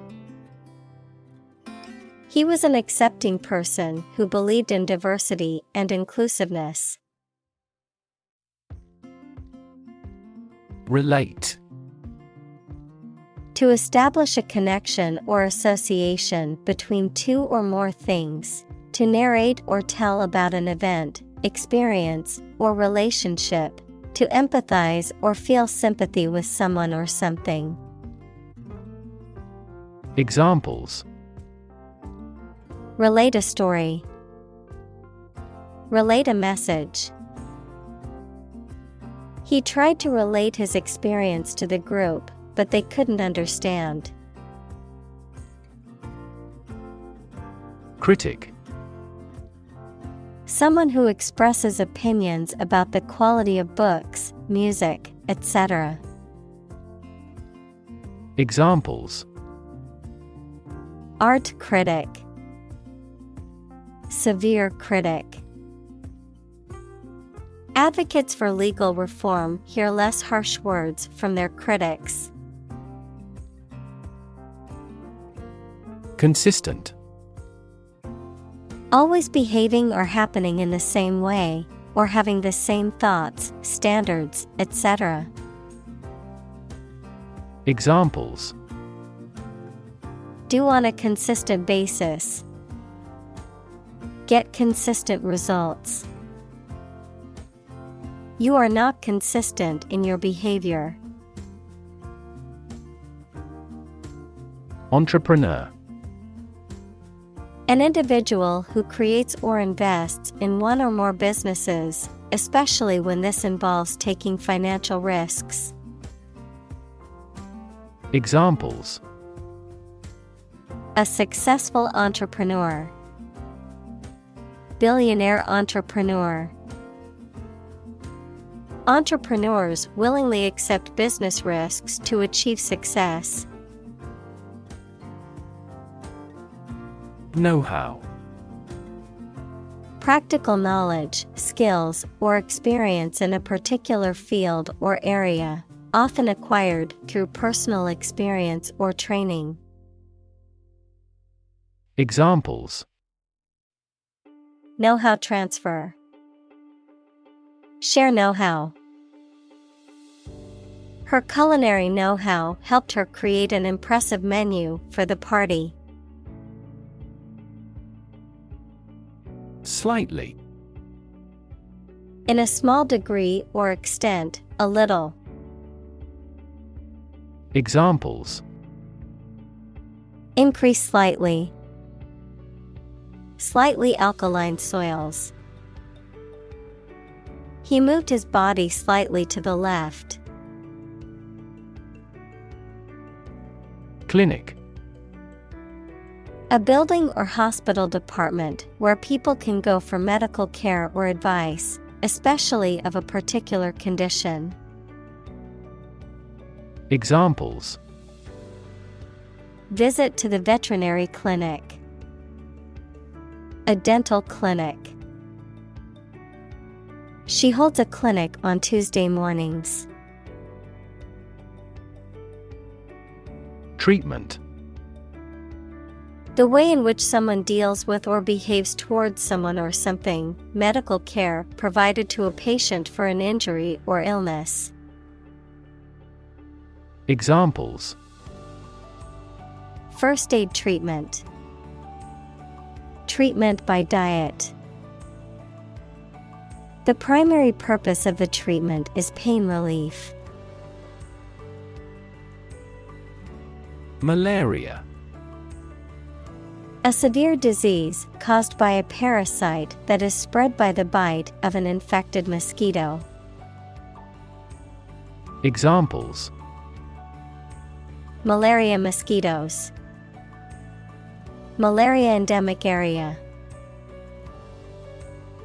He was an accepting person who believed in diversity and inclusiveness. Relate. To establish a connection or association between two or more things. To narrate or tell about an event, experience, or relationship. To empathize or feel sympathy with someone or something. Examples: relate a story. Relate a message. He tried to relate his experience to the group, but they couldn't understand. Critic. Someone who expresses opinions about the quality of books, music, etc. Examples: art critic. Severe critic. Advocates for legal reform hear less harsh words from their critics. Consistent. Always behaving or happening in the same way, or having the same thoughts, standards, etc. Examples: do on a consistent basis. Get consistent results. You are not consistent in your behavior. Entrepreneur. An individual who creates or invests in one or more businesses, especially when this involves taking financial risks. Examples: A successful entrepreneur. Billionaire entrepreneur. Entrepreneurs willingly accept business risks to achieve success. Know-how. Practical knowledge, skills, or experience in a particular field or area, often acquired through personal experience or training. Examples: Know-how transfer. Share know-how. Her culinary know-how helped her create an impressive menu for the party. Slightly. In a small degree or extent, a little. Examples: Increase slightly. Slightly alkaline soils. He moved his body slightly to the left. Clinic. A building or hospital department where people can go for medical care or advice, especially of a particular condition. Examples: Visit to the veterinary clinic. A dental clinic. She holds a clinic on Tuesday mornings. Treatment. The way in which someone deals with or behaves towards someone or something, medical care provided to a patient for an injury or illness. Examples: First aid treatment. Treatment by diet. The primary purpose of the treatment is pain relief. Malaria. A severe disease caused by a parasite that is spread by the bite of an infected mosquito. Examples: Malaria mosquitoes. Malaria endemic area.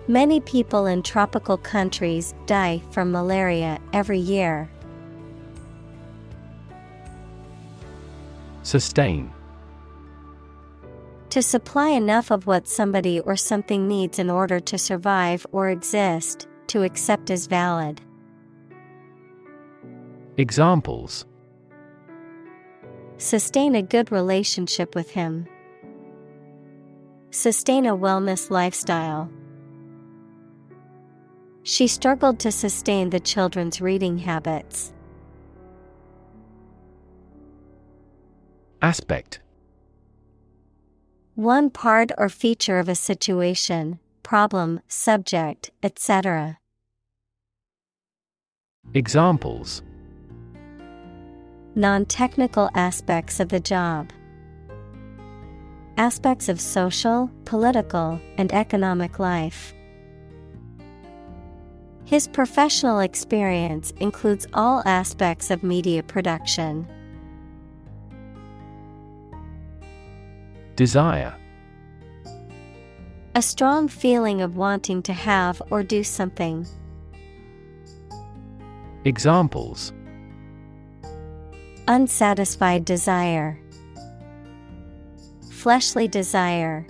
Many people in tropical countries die from malaria every year. Sustain. To supply enough of what somebody or something needs in order to survive or exist, to accept as valid. Examples: Sustain a good relationship with him. Sustain a wellness lifestyle. She struggled to sustain the children's reading habits. Aspect. One part or feature of a situation, problem, subject, etc. Examples: Non-technical aspects of the job. Aspects of social, political, and economic life. His professional experience includes all aspects of media production. Desire. A strong feeling of wanting to have or do something. Examples: Unsatisfied desire. Fleshly desire.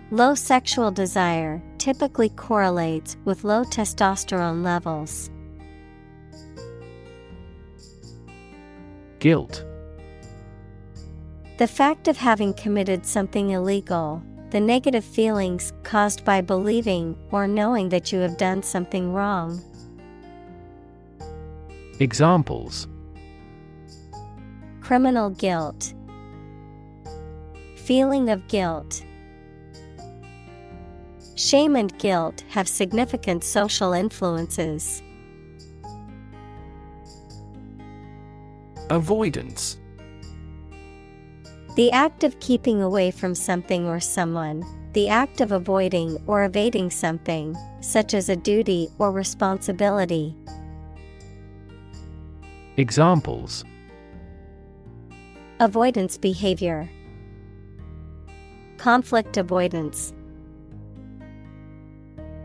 Low sexual desire typically correlates with low testosterone levels. Guilt. The fact of having committed something illegal, the negative feelings caused by believing or knowing that you have done something wrong. Examples: Criminal guilt. Feeling of guilt. Shame and guilt have significant social influences. Avoidance. The act of keeping away from something or someone, the act of avoiding or evading something, such as a duty or responsibility. Examples: Avoidance behavior, conflict avoidance.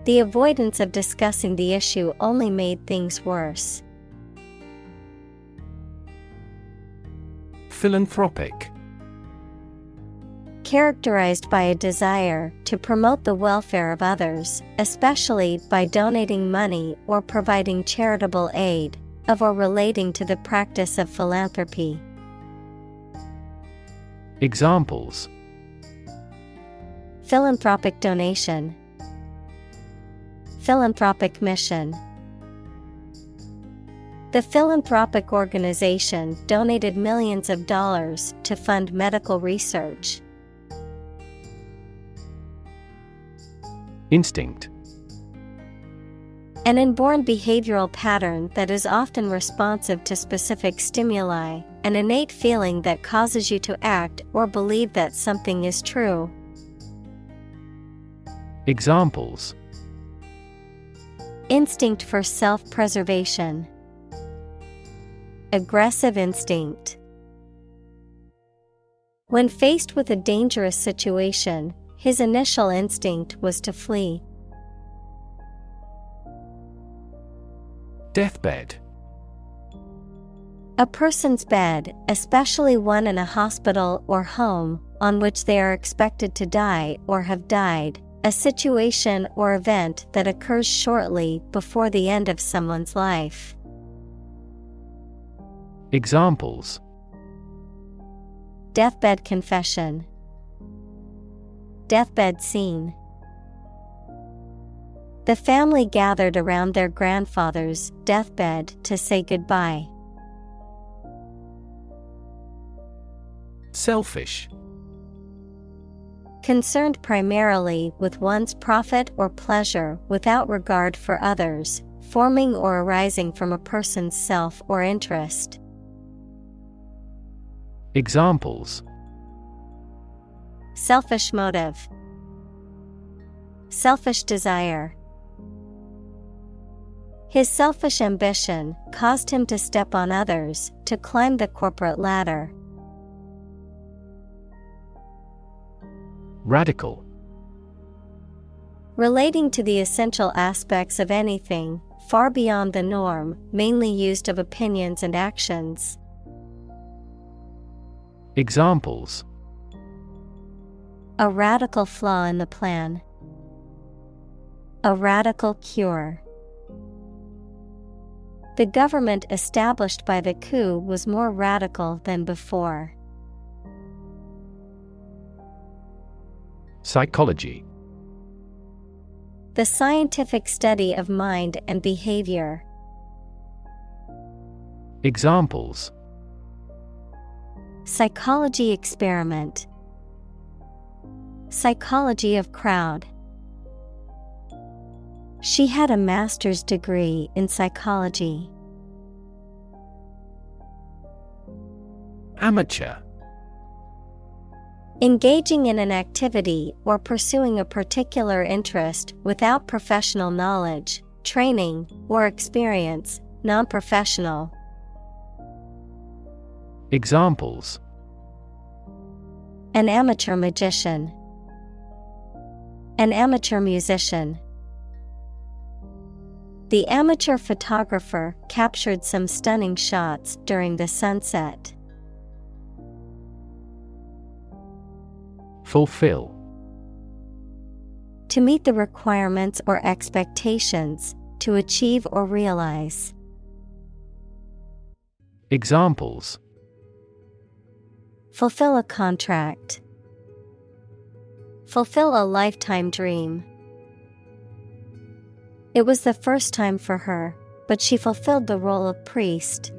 The avoidance of discussing the issue only made things worse. Philanthropic. Characterized by a desire to promote the welfare of others, especially by donating money or providing charitable aid, of or relating to the practice of philanthropy. Examples: Philanthropic donation, philanthropic mission. The philanthropic organization donated millions of dollars to fund medical research. Instinct. An inborn behavioral pattern that is often responsive to specific stimuli, an innate feeling that causes you to act or believe that something is true. Examples: Instinct for self-preservation, aggressive instinct. When faced with a dangerous situation, his initial instinct was to flee. Deathbed. A person's bed, especially one in a hospital or home, on which they are expected to die or have died, a situation or event that occurs shortly before the end of someone's life. Examples: Deathbed confession, deathbed scene. The family gathered around their grandfather's deathbed to say goodbye. Selfish. Concerned primarily with one's profit or pleasure without regard for others, forming or arising from a person's self or interest. Examples: Selfish motive, selfish desire. His selfish ambition caused him to step on others to climb the corporate ladder. Radical. Relating to the essential aspects of anything, far beyond the norm, mainly used of opinions and actions. Examples: A radical flaw in the plan, a radical cure. The government established by the coup was more radical than before. Psychology. The scientific study of mind and behavior. Examples: Psychology experiment, psychology of crowd. She had a master's degree in psychology. Amateur. Engaging in an activity or pursuing a particular interest without professional knowledge, training, or experience, non-professional. Examples: An amateur magician, an amateur musician. The amateur photographer captured some stunning shots during the sunset. Fulfill. To meet the requirements or expectations, to achieve or realize. Examples: Fulfill a contract, fulfill a lifetime dream. It was the first time for her, but she fulfilled the role of priest.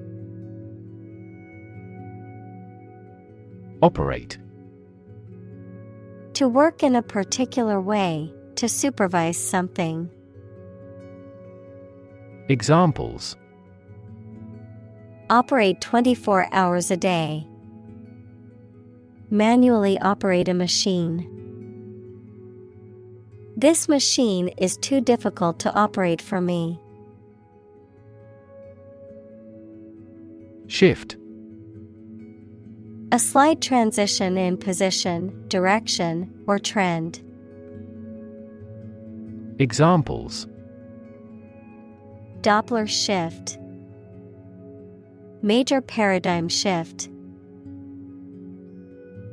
Operate. To work in a particular way, to supervise something. Examples: Operate 24 hours a day. Manually operate a machine. This machine is too difficult to operate for me. Shift. A slight transition in position, direction, or trend. Examples: Doppler shift. Major paradigm shift.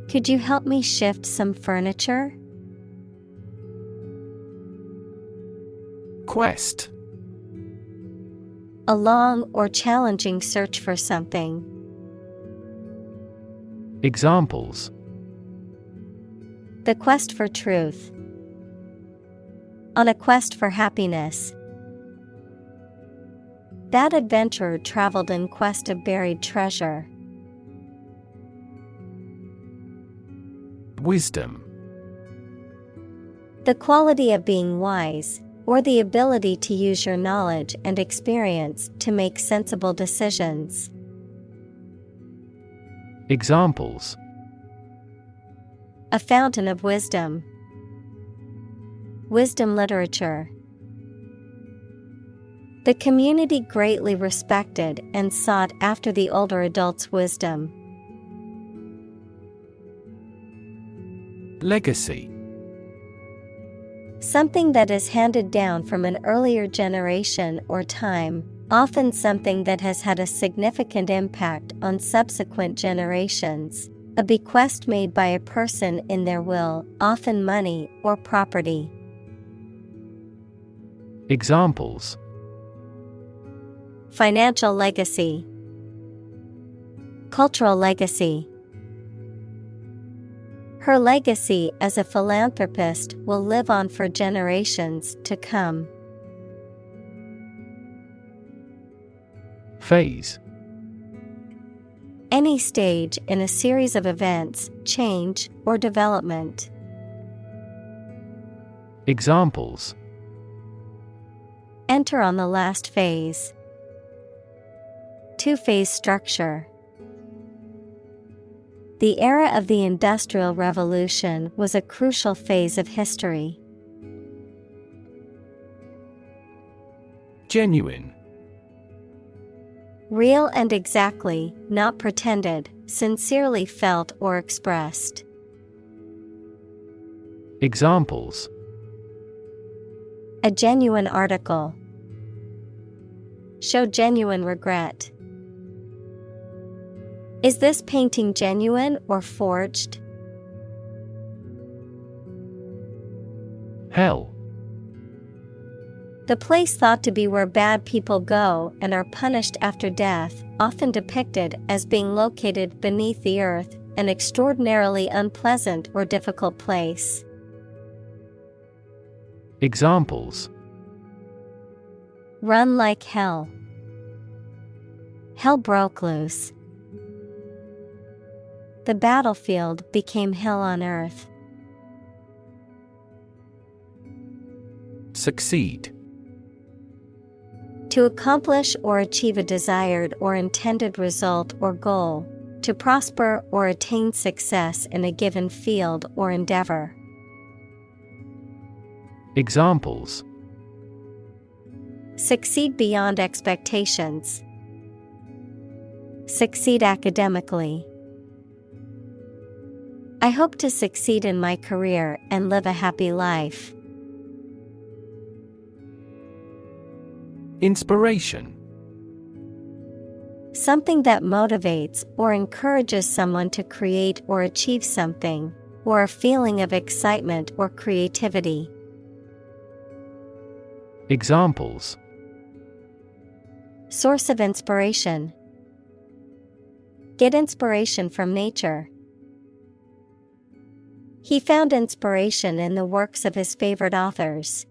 Could you help me shift some furniture? Quest. A long or challenging search for something. Examples: The quest for truth. On a quest for happiness. That adventurer traveled in quest of buried treasure. Wisdom. The quality of being wise, or the ability to use your knowledge and experience to make sensible decisions. Examples: A fountain of wisdom. Wisdom literature. The community greatly respected and sought after the older adult's wisdom. Legacy. Something that is handed down from an earlier generation or time, often something that has had a significant impact on subsequent generations. A bequest made by a person in their will, often money or property. Examples: Financial legacy. Cultural legacy. Her legacy as a philanthropist will live on for generations to come. Phase. Any stage in a series of events, change, or development. Examples: Enter on the last phase. Two-phase structure. The era of the Industrial Revolution was a crucial phase of history. Genuine. Real and exactly, not pretended, sincerely felt or expressed. Examples: A genuine article. Show genuine regret. Is this painting genuine or forged? Hell. The place thought to be where bad people go and are punished after death, often depicted as being located beneath the earth, an extraordinarily unpleasant or difficult place. Examples: Run like hell. Hell broke loose. The battlefield became hell on earth. Succeed. To accomplish or achieve a desired or intended result or goal. To prosper or attain success in a given field or endeavor. Examples: Succeed beyond expectations. Succeed academically. I hope to succeed in my career and live a happy life. Inspiration. Something that motivates or encourages someone to create or achieve something, or a feeling of excitement or creativity. Examples: Source of inspiration. Get inspiration from nature. He found inspiration in the works of his favorite authors.